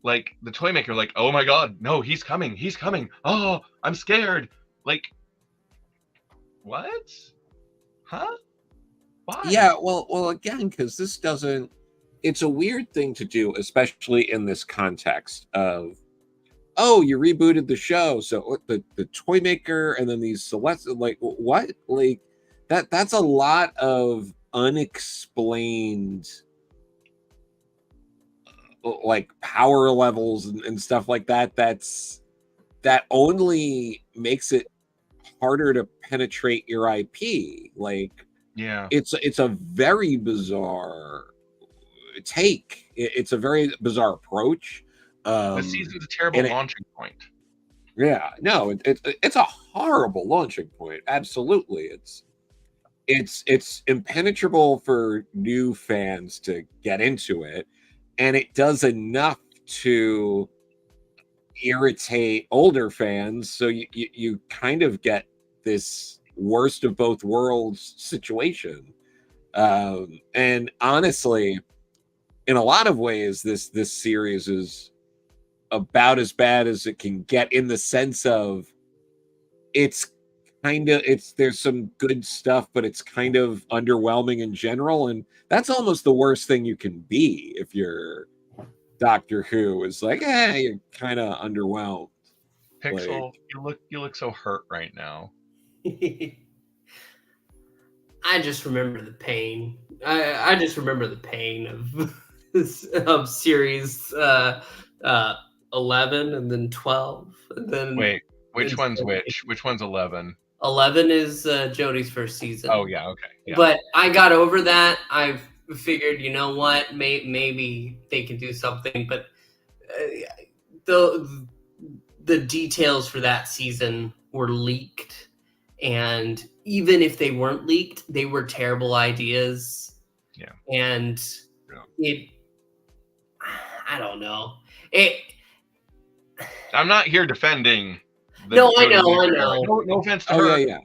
like the Toymaker, like, oh my god, no, he's coming, oh, I'm scared, like, what? Huh? Why? Yeah, well again, because this doesn't, it's a weird thing to do, especially in this context of, oh, you rebooted the show, so the Toymaker and then these Celestial, like, what? Like, that's a lot of unexplained like power levels and stuff like that. That only makes it harder to penetrate your IP. Like, Yeah, it's a very bizarre take. It's a very bizarre approach. the season's a terrible and launching point. Yeah, no, it's a horrible launching point. Absolutely, it's impenetrable for new fans to get into it, and it does enough to irritate older fans. So you kind of get this worst of both worlds situation. And honestly, in a lot of ways, this series is about as bad as it can get, in the sense of it's there's some good stuff, but it's kind of underwhelming in general, and that's almost the worst thing you can be if you're Doctor Who. Is like, you're kind of underwhelmed. Pixel, you look so hurt right now. I just remember the pain. I just remember the pain of series 11 and then 12 and then Wait, which one's which? Which one's 11? 11 is Jodie's first season. Oh yeah, okay. Yeah. But I got over that. I've figured, you know what, maybe they can do something. But the details for that season were leaked, and even if they weren't leaked, they were terrible ideas. Yeah. And I don't know. I'm not here defending. No, I know. No offense to her. Yeah.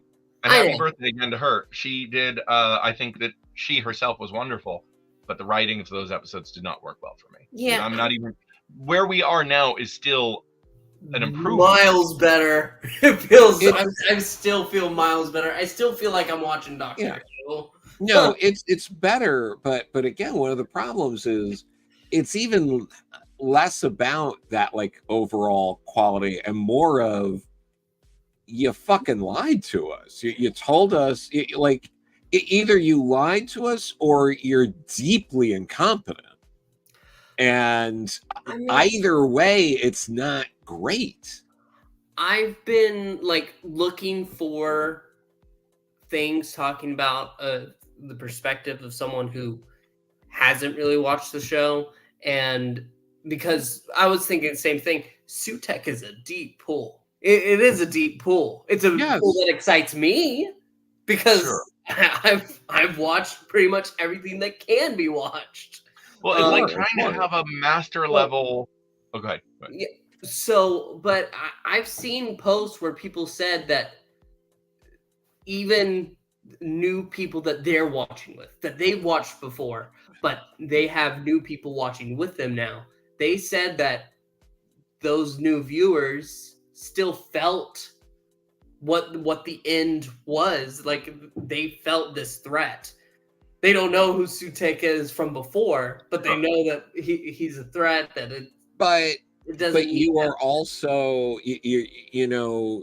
And happy birthday again to her. She did. I think that she herself was wonderful, but the writing of those episodes did not work well for me. Yeah. And I'm not even where we are now is still an improvement. Miles better. It feels. I still feel miles better. I still feel like I'm watching Doctor Who. No, it's better, but again, one of the problems is it's even less about that like overall quality and more of, you fucking lied to us. You told us either you lied to us or you're deeply incompetent. And either way, it's not great. I've been like looking for things talking about the perspective of someone who hasn't really watched the show, and because I was thinking the same thing. Sutekh is a deep pool. It is a deep pool. It's a pool that excites me because I've watched pretty much everything that can be watched. Well, it's like trying to have a master level. Oh, go ahead. Yeah. So, but I've seen posts where people said that even new people that they're watching with, that they've watched before, but they have new people watching with them now. They said that those new viewers still felt what the end was. Like, they felt this threat. They don't know who Sutekh is from before, but they know that he's a threat. That it doesn't. But you are also you know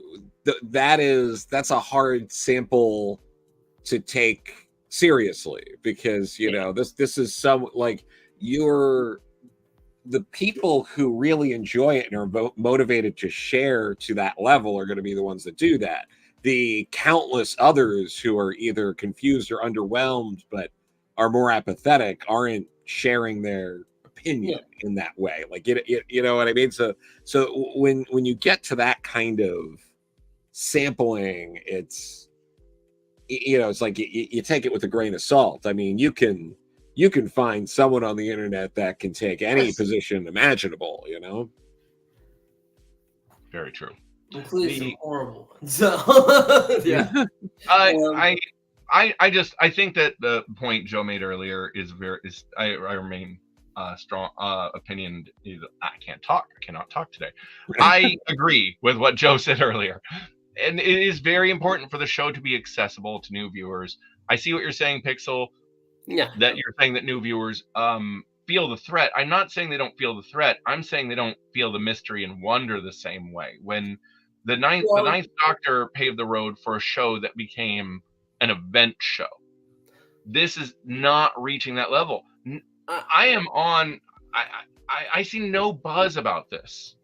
that's a hard sample to take seriously, because you know this is some like the people who really enjoy it and are motivated to share to that level are going to be the ones that do that. The countless others who are either confused or underwhelmed but are more apathetic aren't sharing their opinion in that way. Like you know what I mean? So when you get to that kind of sampling, it's it's like you take it with a grain of salt. I mean, you can find someone on the internet that can take any position imaginable, Very true. Including some horrible ones. So, yeah. I think that the point Joe made earlier I remain strong opinion. I cannot talk today. I agree with what Joe said earlier. And it is very important for the show to be accessible to new viewers. I see what you're saying, Pixel. Yeah. That you're saying that new viewers feel the threat. I'm not saying they don't feel the threat. I'm saying they don't feel the mystery and wonder the same way. When the ninth Doctor paved the road for a show that became an event show. This is not reaching that level. I see no buzz about this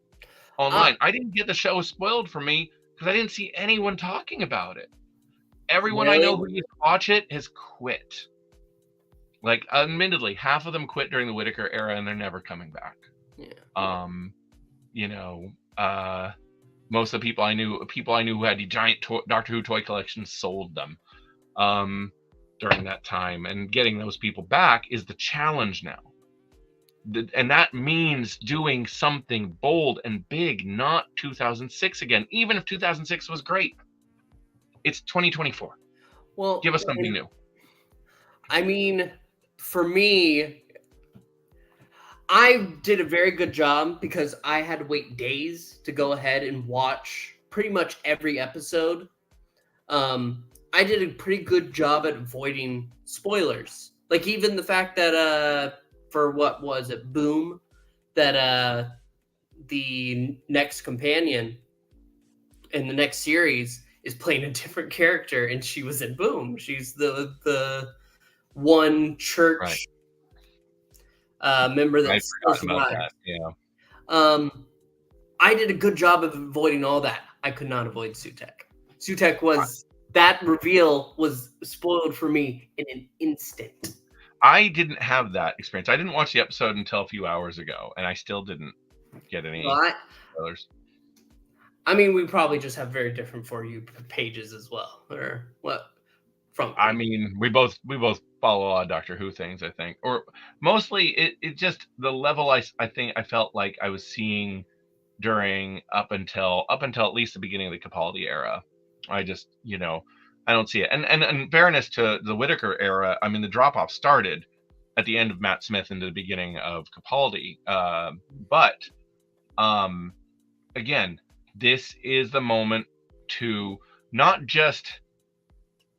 online. I didn't get the show spoiled for me because I didn't see anyone talking about it. Everyone I know who used to watch it has quit. Like, admittedly, half of them quit during the Whitaker era, and they're never coming back. Yeah. Most of the people I knew who had the giant Doctor Who toy collections sold them during that time, and getting those people back is the challenge now. And that means doing something bold and big, not 2006 again. Even if 2006 was great, it's 2024. Well, give us something new. I mean, for me, I did a very good job because I had to wait days to go ahead and watch pretty much every episode. I did a pretty good job at avoiding spoilers. Like, even the fact that for what was it, Boom, that the next companion in the next series is playing a different character, and she was in Boom. She's the one church member that's I forgot about that. Yeah. I did a good job of avoiding all that. I could not avoid Sutekh. Sutekh was that reveal was spoiled for me in an instant. I didn't have that experience. I didn't watch the episode until a few hours ago, and I still didn't get any spoilers. I mean, we probably just have very different For You pages as well, or what? I mean, we both follow a lot of Doctor Who things, I think, or mostly it just the level I think I felt like I was seeing during up until at least the beginning of the Capaldi era. I just, I don't see it. And in fairness to the Whitaker era, I mean, the drop off started at the end of Matt Smith and the beginning of Capaldi. But again, this is the moment to not just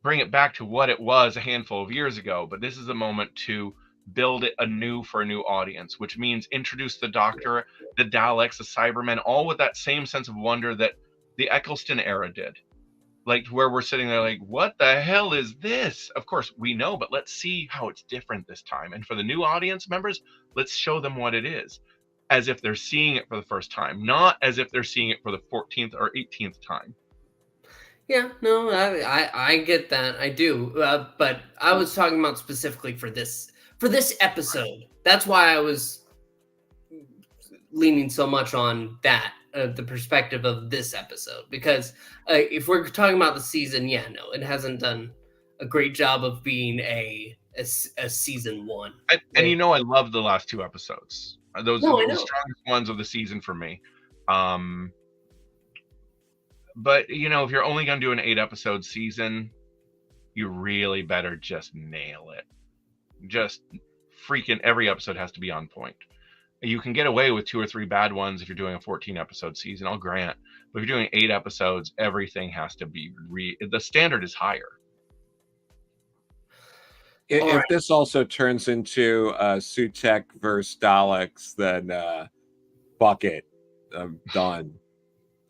bring it back to what it was a handful of years ago, but this is the moment to build it anew for a new audience, which means introduce the Doctor, the Daleks, the Cybermen, all with that same sense of wonder that the Eccleston era did. Like, where we're sitting there like, what the hell is this? Of course, we know, but let's see how it's different this time. And for the new audience members, let's show them what it is, as if they're seeing it for the first time, not as if they're seeing it for the 14th or 18th time. Yeah, no, I get that. I do. But I was talking about specifically for this episode. That's why I was leaning so much on that, the perspective of this episode. Because if we're talking about the season, it hasn't done a great job of being a season one. And I love the last two episodes. Those are the strongest ones of the season for me. But, if you're only going to do an 8-episode season, you really better just nail it. Just freaking every episode has to be on point. You can get away with 2 or 3 bad ones if you're doing a 14-episode season, I'll grant. But if you're doing 8 episodes, everything has to be the standard is higher. If this also turns into Sutekh versus Daleks, then bucket, I'm done.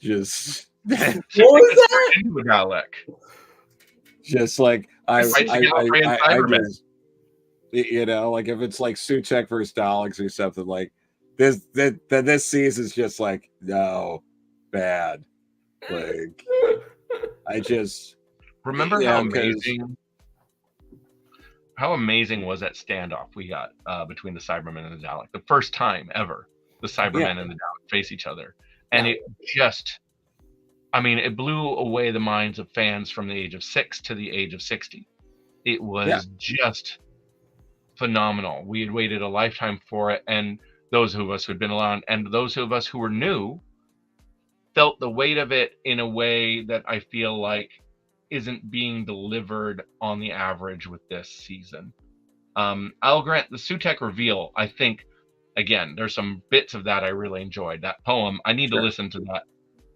Just... What was that? Into a Dalek. Just like I just, like if it's like Sutekh versus Daleks or something like this, then this season's just like no bad. Like I just remember how amazing was that standoff we got between the Cybermen and the Dalek, the first time ever the Cybermen and the Dalek face each other, and it just. I mean, it blew away the minds of fans from the age of 6 to the age of 60. It was just phenomenal. We had waited a lifetime for it, and those of us who had been around and those of us who were new felt the weight of it in a way that I feel like isn't being delivered on the average with this season. I'll grant the Sutekh reveal, I think, again, there's some bits of that I really enjoyed. That poem, I need to listen to that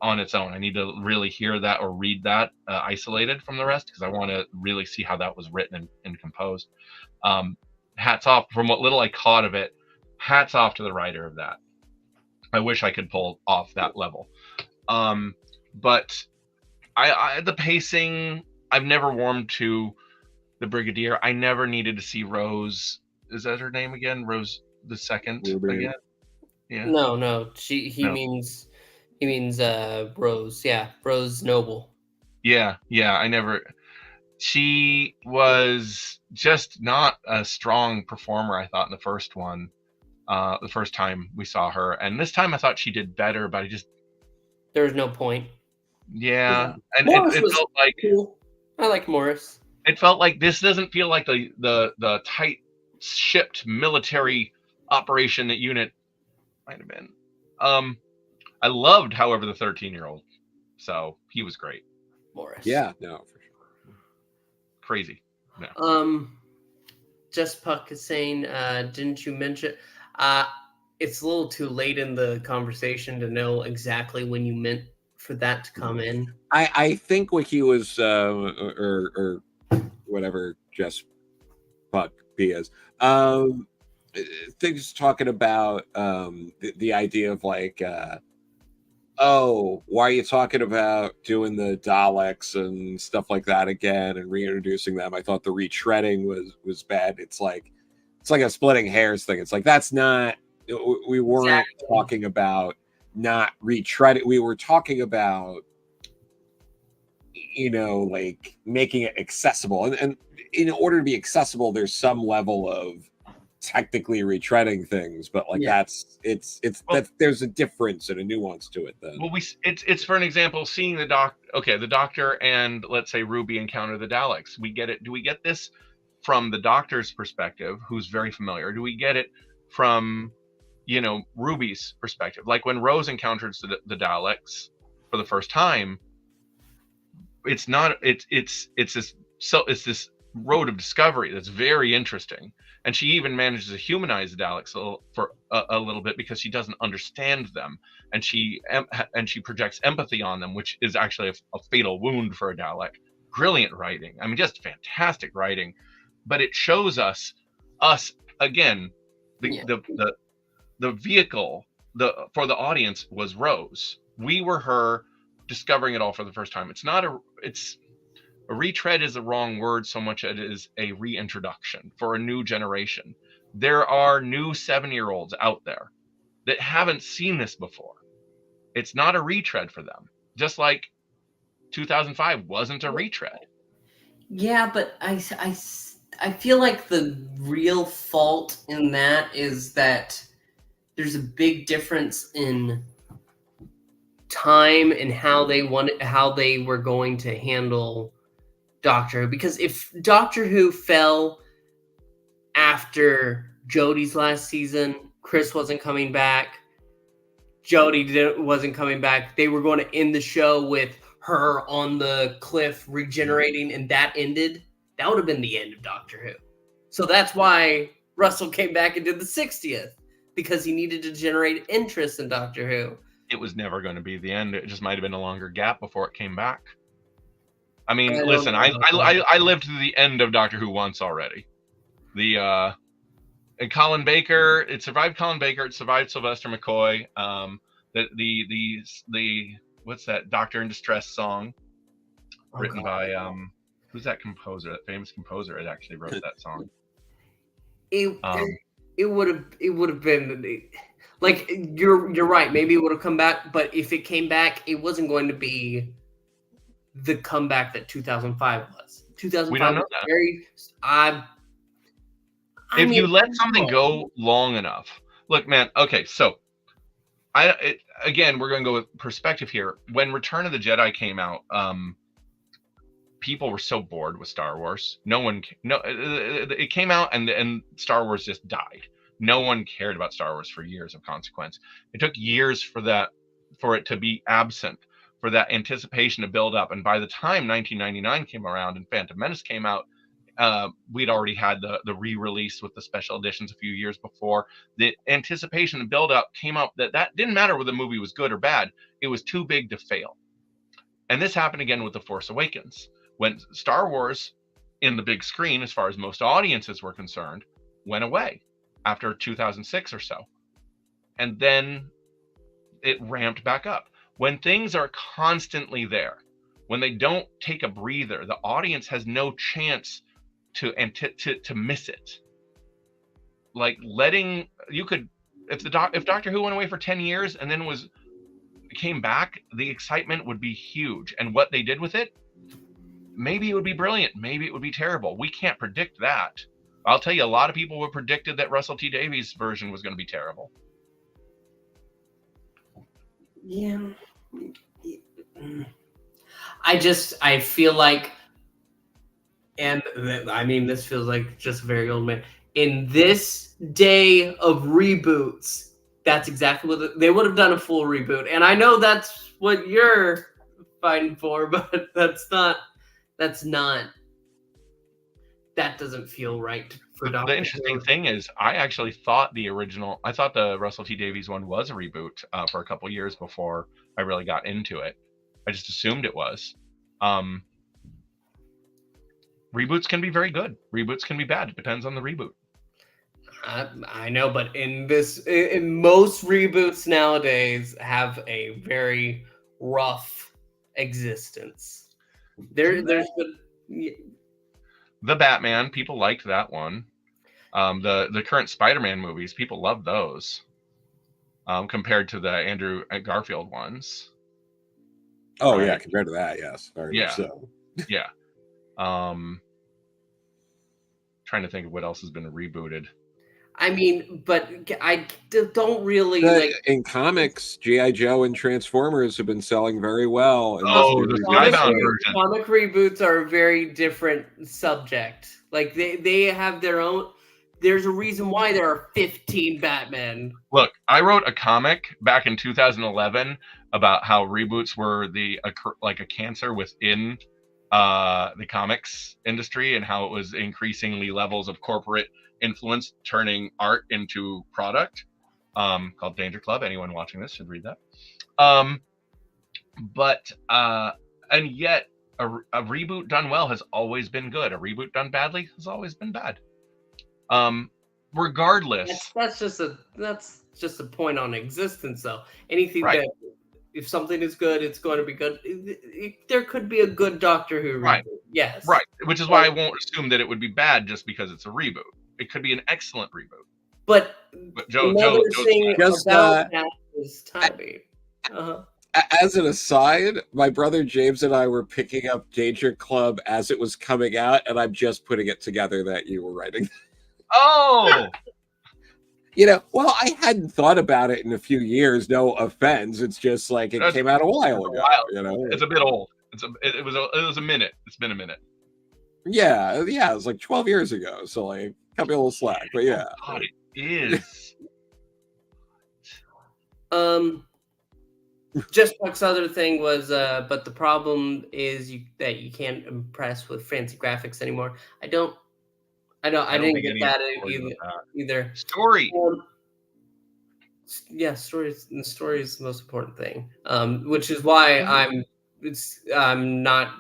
on its own. I need to really hear that or read that isolated from the rest, because I want to really see how that was written and composed. Hats off from what little I caught of it. Hats off to the writer of that. I wish I could pull off that level. But I the pacing, I've never warmed to the Brigadier. I never needed to see Rose. Is that her name again? Rose the Second again? Yeah. No. He No. means Rose. Yeah, Rose Noble. Yeah. I never. She was just not a strong performer, I thought, in the first one. The first time we saw her, and this time I thought she did better, but There was no point. yeah. And Morris it was felt like cool. I like Morris. it felt like this doesn't feel like the tight shipped military operation that unit might have been. I loved, however, the 13-year-old, so he was great. Morris. Yeah, no, for sure. Crazy. No. Just Puck is saying, didn't you mention? It's a little too late in the conversation to know exactly when you meant for that to come in. I think what he was, or whatever, just Puck P is, things talking about the idea of like, oh, why are you talking about doing the Daleks and stuff like that again and reintroducing them? I thought the retreading was bad. It's like a splitting hairs thing. It's like, that's not, we weren't talking about not retreading. We were talking about, like making it accessible. And in order to be accessible, there's some level of technically retreading things, but like there's a difference and a nuance to it then. Well, it's for an example, seeing the Doctor and, let's say, Ruby encounter the Daleks. We get it. Do we get this from the Doctor's perspective, who's very familiar? Do we get it from Ruby's perspective? Like when Rose encounters the Daleks for the first time, it's this road of discovery that's very interesting. And she even manages to humanize the Daleks for a little bit because she doesn't understand them, and she projects empathy on them, which is actually a fatal wound for a Dalek. Brilliant writing. I mean, just fantastic writing. But it shows us again. The vehicle for the audience was Rose. We were her discovering it all for the first time. A retread is the wrong word so much as it is a reintroduction for a new generation. There are new 7-year-olds out there that haven't seen this before. It's not a retread for them. Just like 2005 wasn't a retread. Yeah, but I feel like the real fault in that is that there's a big difference in time and how they were going to handle Doctor Who. Because if Doctor Who fell after Jodie's last season, Chris wasn't coming back, Jodie wasn't coming back, they were going to end the show with her on the cliff regenerating, and that ended, that would have been the end of Doctor Who. So that's why Russell came back and did the 60th, because he needed to generate interest in Doctor Who. It was never going to be the end. It just might have been a longer gap before it came back. I mean, listen, I lived to the end of Doctor Who once already. And Colin Baker, it survived Colin Baker, it survived Sylvester McCoy. The what's that Doctor in Distress song written by who's that composer? That famous composer that actually wrote that song. It would have been like, you're right. Maybe it would have come back, but if it came back, it wasn't going to be the comeback that 2005 was. 2005 we don't know was that. If you let something go long enough, look, man. Okay, so again, we're going to go with perspective here. When Return of the Jedi came out, people were so bored with Star Wars. It came out and Star Wars just died. No one cared about Star Wars for years of consequence. It took years for it to be absent, for that anticipation to build up. And by the time 1999 came around and Phantom Menace came out, we'd already had the re-release with the special editions a few years before. The anticipation and build up came up that didn't matter whether the movie was good or bad. It was too big to fail. And this happened again with The Force Awakens. When Star Wars, in the big screen, as far as most audiences were concerned, went away after 2006 or so. And then it ramped back up. When things are constantly there, when they don't take a breather, the audience has no chance to miss it. Like if Doctor Who went away for 10 years and then came back, the excitement would be huge. And what they did with it, maybe it would be brilliant, maybe it would be terrible. We can't predict that. I'll tell you, a lot of people would predicted that Russell T Davies' version was going to be terrible. Yeah. I feel like, and I mean, this feels like just a very old man. In this day of reboots, that's exactly what they would have done, a full reboot. And I know that's what you're fighting for, but that doesn't feel right for Doctor The interesting thing is, I actually thought the Russell T Davies one was a reboot for a couple years before I really got into it. I just assumed it was. Reboots can be very good. Reboots can be bad. It depends on the reboot. I know, but in most reboots nowadays have a very rough existence. There's the Batman, people liked that one. The current Spider-Man movies, people love those. Compared to the Andrew Garfield ones. Oh right? yeah, compared to that, yes, very much so. Yeah. Trying to think of what else has been rebooted. I mean, but I don't really in comics. G.I. Joe and Transformers have been selling very well. And the Skybound version. Comic reboots are a very different subject. Like they have their own. There's a reason why there are 15 Batman. Look, I wrote a comic back in 2011 about how reboots were like a cancer within the comics industry, and how it was increasingly levels of corporate influence turning art into product, called Danger Club. Anyone watching this should read that. And yet a reboot done well has always been good. A reboot done badly has always been bad. Regardless, that's just a point on existence, though. Anything right. that, if something is good, it's going to be good. There could be a good Doctor Who reboot. Right. Yes. Right. Which is why I won't assume that it would be bad just because it's a reboot. It could be an excellent reboot. But Joe thing about that is timing. As an aside, my brother James and I were picking up Danger Club as it was coming out, and I'm just putting it together that you were writing. Oh! Well, I hadn't thought about it in a few years. No offense. It's just like it came out a while ago. It's a bit old. It was a minute. It's been a minute. Yeah. It was like 12 years ago. So like, cut me a little slack. But yeah. God, it is. Just Buck's other thing was, but the problem is that you can't impress with fancy graphics anymore. I didn't get that either. Story. Story is the most important thing. Which is why I'm not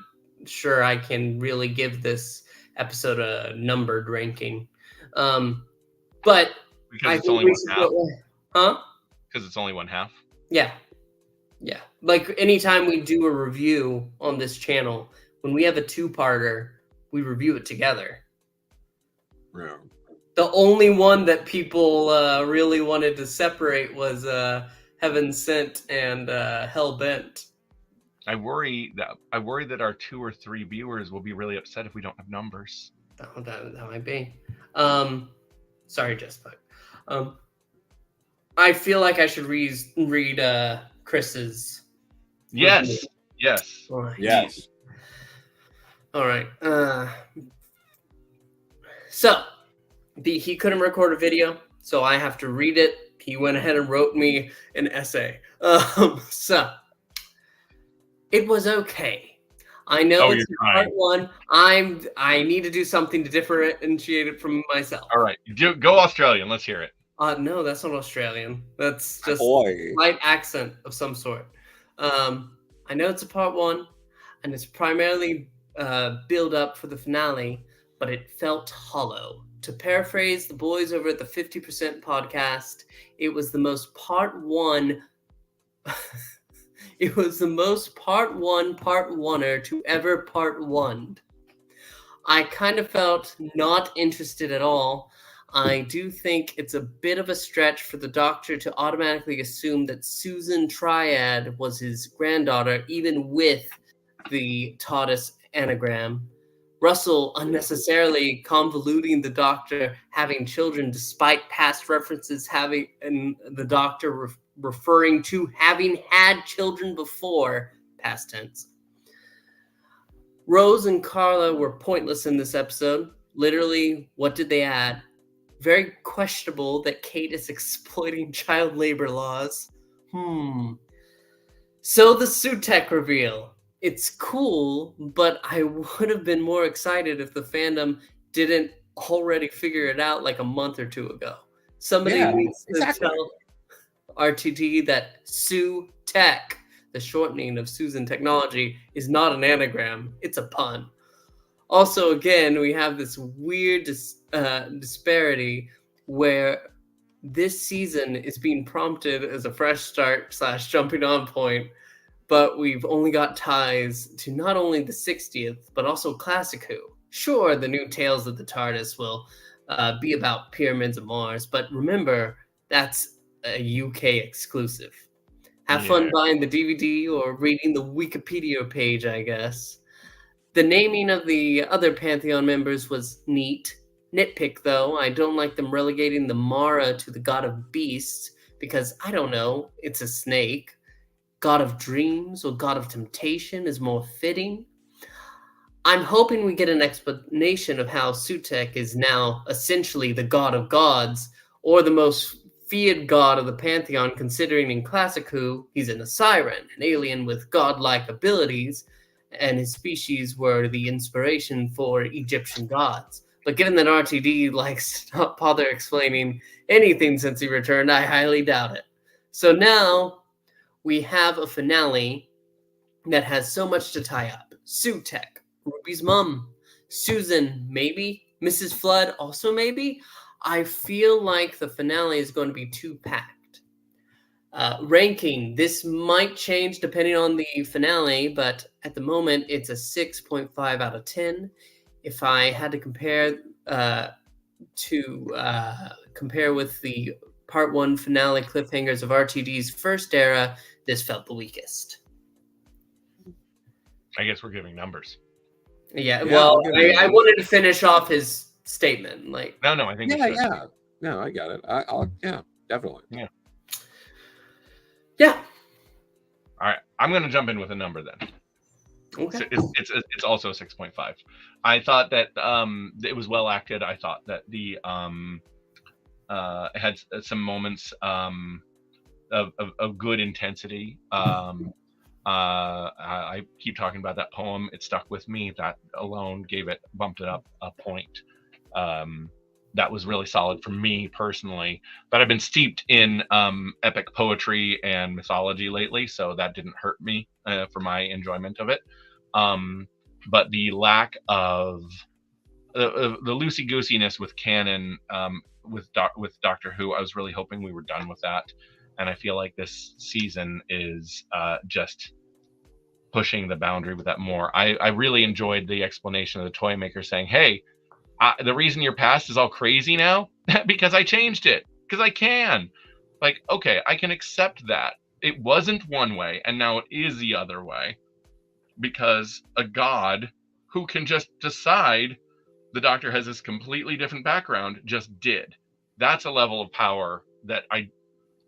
sure I can really give this episode a numbered ranking. But because it's only one half. Huh? Because it's only one half. Yeah. Yeah. Like anytime we do a review on this channel, when we have a two-parter, we review it together. Yeah. The only one that people really wanted to separate was Heaven Sent and Hell Bent. I worry that our 2 or 3 viewers will be really upset if we don't have numbers. That might be. Sorry, Jessica. I feel like I should read Chris's. Yes. review. Yes. Oh, Yes. All right. So he couldn't record a video, so I have to read it. He went ahead and wrote me an essay. So it was okay. I know it's part one. I need to do something to differentiate it from myself. All right, go Australian. Let's hear it. No, that's not Australian. That's just Boy. light accent of some sort. I know it's a part one, and it's primarily build up for the finale, but it felt hollow. To paraphrase the boys over at the 50% podcast, it was the most part one. It was the most part oneer to ever part one. I kind of felt not interested at all. I do think it's a bit of a stretch for the Doctor to automatically assume that Susan Triad was his granddaughter, even with the TARDIS anagram. Russell unnecessarily convoluting the Doctor having children despite past references having and the Doctor referring to having had children before, past tense. Rose and Carla were pointless in this episode. Literally, what did they add? Very questionable that Kate is exploiting child labor laws. So the Sutekh reveal. It's cool, but I would have been more excited if the fandom didn't already figure it out like a month or two ago. Somebody needs to tell RTD that Sutekh, the shortening of Susan Technology, is not an anagram. It's a pun. Also, again, we have this weird disparity where this season is being prompted as a fresh start / jumping on point, but we've only got ties to not only the 60th, but also Classic Who. Sure, the new Tales of the TARDIS will be about Pyramids of Mars, but remember, that's a UK exclusive. Have fun buying the DVD or reading the Wikipedia page, I guess. The naming of the other Pantheon members was neat. Nitpick, though, I don't like them relegating the Mara to the god of beasts, because, I don't know, it's a snake. God of dreams or god of temptation is more fitting. I'm hoping we get an explanation of how Sutekh is now essentially the god of gods, or the most feared god of the Pantheon, considering in Classic Who, he's an Osiran, an alien with godlike abilities, and his species were the inspiration for Egyptian gods. But given that RTD likes to not bother explaining anything since he returned, I highly doubt it. So now we have a finale that has so much to tie up. Sutekh, Ruby's mom, Susan, maybe, Mrs. Flood, also maybe. I feel like the finale is going to be too packed. Ranking, this might change depending on the finale, but at the moment it's a 6.5 out of 10. If I had to compare with the part 1 finale cliffhangers of RTD's first era, this felt the weakest. I guess we're giving numbers. Yeah, well, I wanted to finish off his statement. Like, no, I think no, I got it. I'll definitely. Yeah. All right, I'm going to jump in with a number then. Okay. It's also 6.5. I thought that it was well acted. I thought that the it had some moments of good intensity. I keep talking about that poem. It stuck with me. That alone bumped it up a point. That was really solid for me personally. But I've been steeped in epic poetry and mythology lately, so that didn't hurt me for my enjoyment of it. But the lack of the loosey-goosiness with canon with Doctor Who, I was really hoping we were done with that. And I feel like this season is just pushing the boundary with that more. I really enjoyed the explanation of the toy maker saying, hey, the reason your past is all crazy now, because I changed it, because I can. Like, okay, I can accept that. It wasn't one way, and now it is the other way. Because a god who can just decide the Doctor has this completely different background just did. That's a level of power that I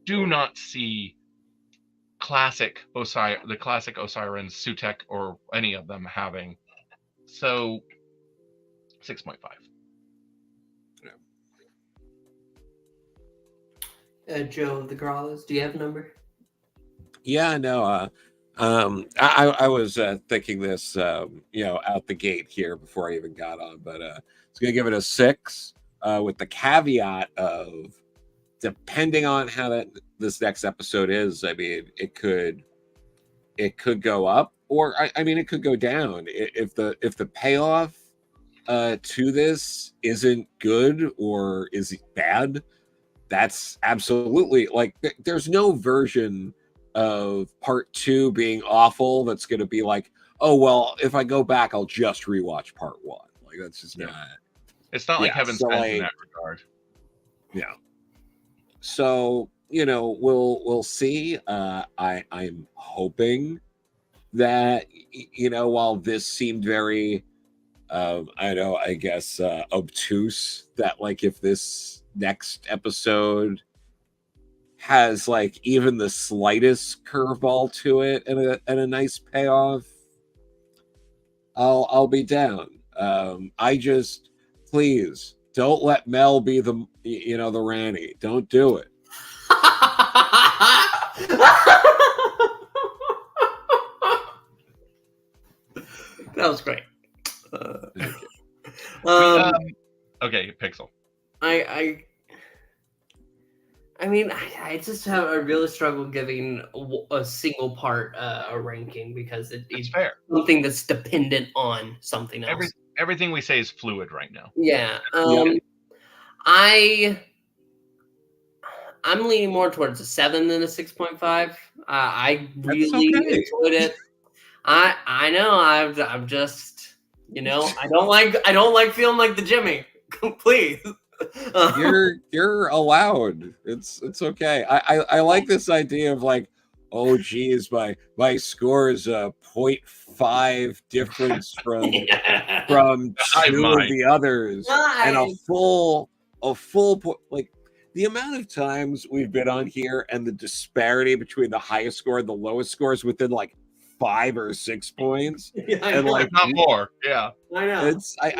do not see the classic Osirans, Sutekh, or any of them having. So 6.5. Joe, the Grollas, do you have a number? Yeah, no. I was thinking this, out the gate here before I even got on, but I was gonna give it a 6, with the caveat of, depending on how this next episode is, I mean, it could go up, or I mean, it could go down if the payoff to this isn't good or is bad. That's absolutely, like, there's no version of part 2 being awful that's going to be like, oh well, if I go back I'll just rewatch part 1. Like that's just Yeah. not. It's not like Yeah, Heaven so, Sent in like- that regard. Yeah. So we'll see. I'm hoping that while this seemed very I guess obtuse, that like if this next episode has like even the slightest curveball to it and a nice payoff, I'll be down. I just please don't let Mel be the the Ranny. Don't do it. That was great. Thank you. Okay, Pixel. I mean, I just have I really struggle giving a single part a ranking because It's it's fair. something that's dependent on something else. Everything we say is fluid right now. Yeah. Yeah. I'm leaning more towards a 7 than a 6.5. I really okay. enjoyed it. I know I'm just I don't like feeling like the Jimmy. Please. You're allowed. It's okay. I like this idea of like, oh geez, my score is a 0.5 difference from two of the others, and a full point. Like the amount of times we've been on here and the disparity between the highest score and the lowest scores within like 5 or 6 points, and like If not more. Yeah. I know. I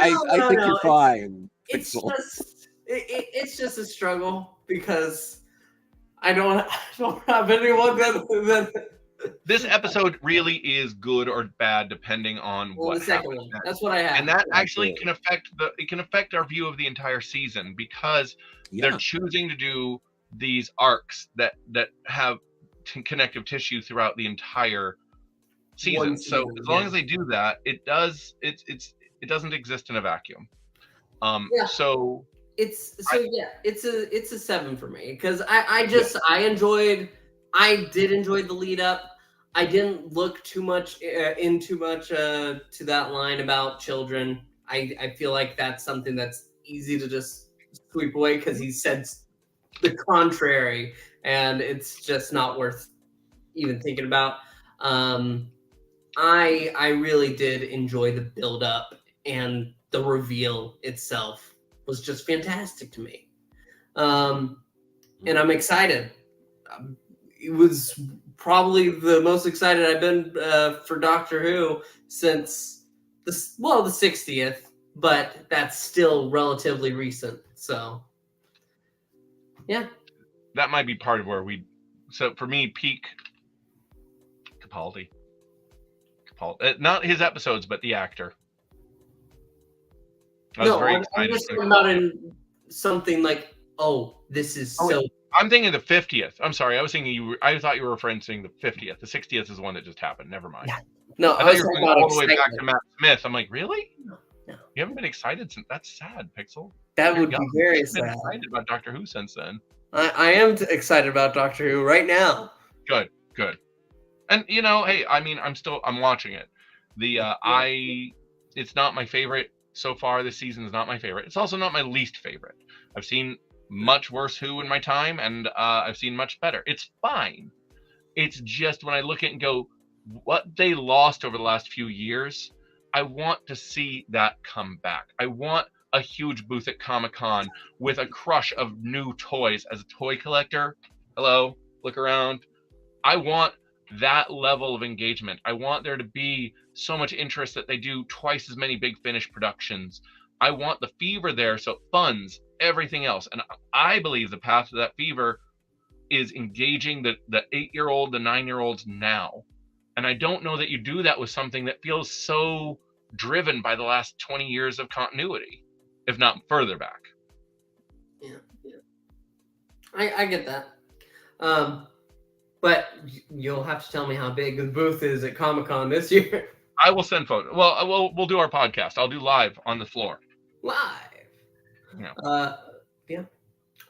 think you're fine. It's Pixel. just it's just a struggle because I don't have anyone that This episode really is good or bad depending on well, what the second happens one. That's what I have. and that actually Absolutely. can affect our view of the entire season because Yeah. they're choosing to do these arcs that have connective tissue throughout the entire season. One So season, as long yeah. as they do that, it doesn't exist in a vacuum. Yeah. So It's a 7 for me because I did enjoy the lead up. I didn't look too much to that line about children. I feel like that's something that's easy to just sweep away because he said the contrary, and it's just not worth even thinking about. I really did enjoy the build up, and the reveal itself was just fantastic to me. And I'm excited. It was probably the most excited I've been for Doctor Who since the 60th, but that's still relatively recent. So, yeah. that might be part of where so for me, peak Capaldi, not his episodes, but the actor. I was very I'm excited just for talking about in something like, this is so. I'm thinking the 50th. I'm sorry. I was thinking I thought you were referencing the 50th. The 60th is the one that just happened. Never mind. Yeah. No, I thought you were going all the way back to Matt Smith. I'm like, really? No. You haven't been excited since. That's sad, Pixel. That You're would be young. very You've been sad. excited about Doctor Who since then. I am excited about Doctor Who right now. Good. And hey, I mean, I'm watching it. It's not my favorite so far. This season is not my favorite. It's also not my least favorite. I've seen much worse Who in my time, and I've seen much better. It's fine. It's just when I look at it and go, what they lost over the last few years, I want to see that come back. I want a huge booth at Comic-Con with a crush of new toys. As a toy collector, hello, look around. I want that level of engagement. I want there to be so much interest that they do twice as many Big Finish productions. I want the fever there so it funds everything else. And I believe the path to that fever is engaging the 8-year-old, the 9-year-olds now. And I don't know that you do that with something that feels so driven by the last 20 years of continuity, if not further back. Yeah. I get that. But you'll have to tell me how big the booth is at Comic-Con this year. I will send photos. Well, we'll do our podcast. I'll do live on the floor. Live. Yeah. Yeah.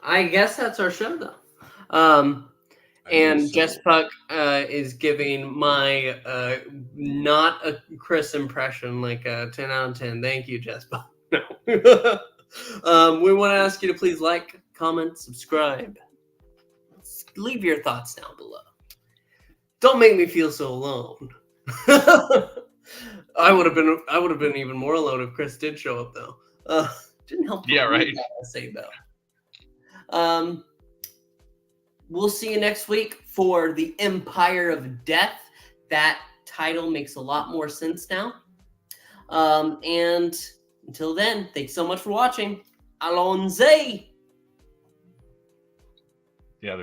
I guess that's our show, though. And Jess Puck is giving my not a Chris impression like a 10 out of 10. Thank you, Jess Puck. No. We want to ask you to please like, comment, subscribe. Leave your thoughts down below. Don't make me feel so alone. I would have been even more alone if Chris did show up though. Didn't help. Yeah, right. I say though. We'll see you next week for the Empire of Death. That title makes a lot more sense now. And until then, thanks so much for watching. ALLONS-Y. Yeah, there's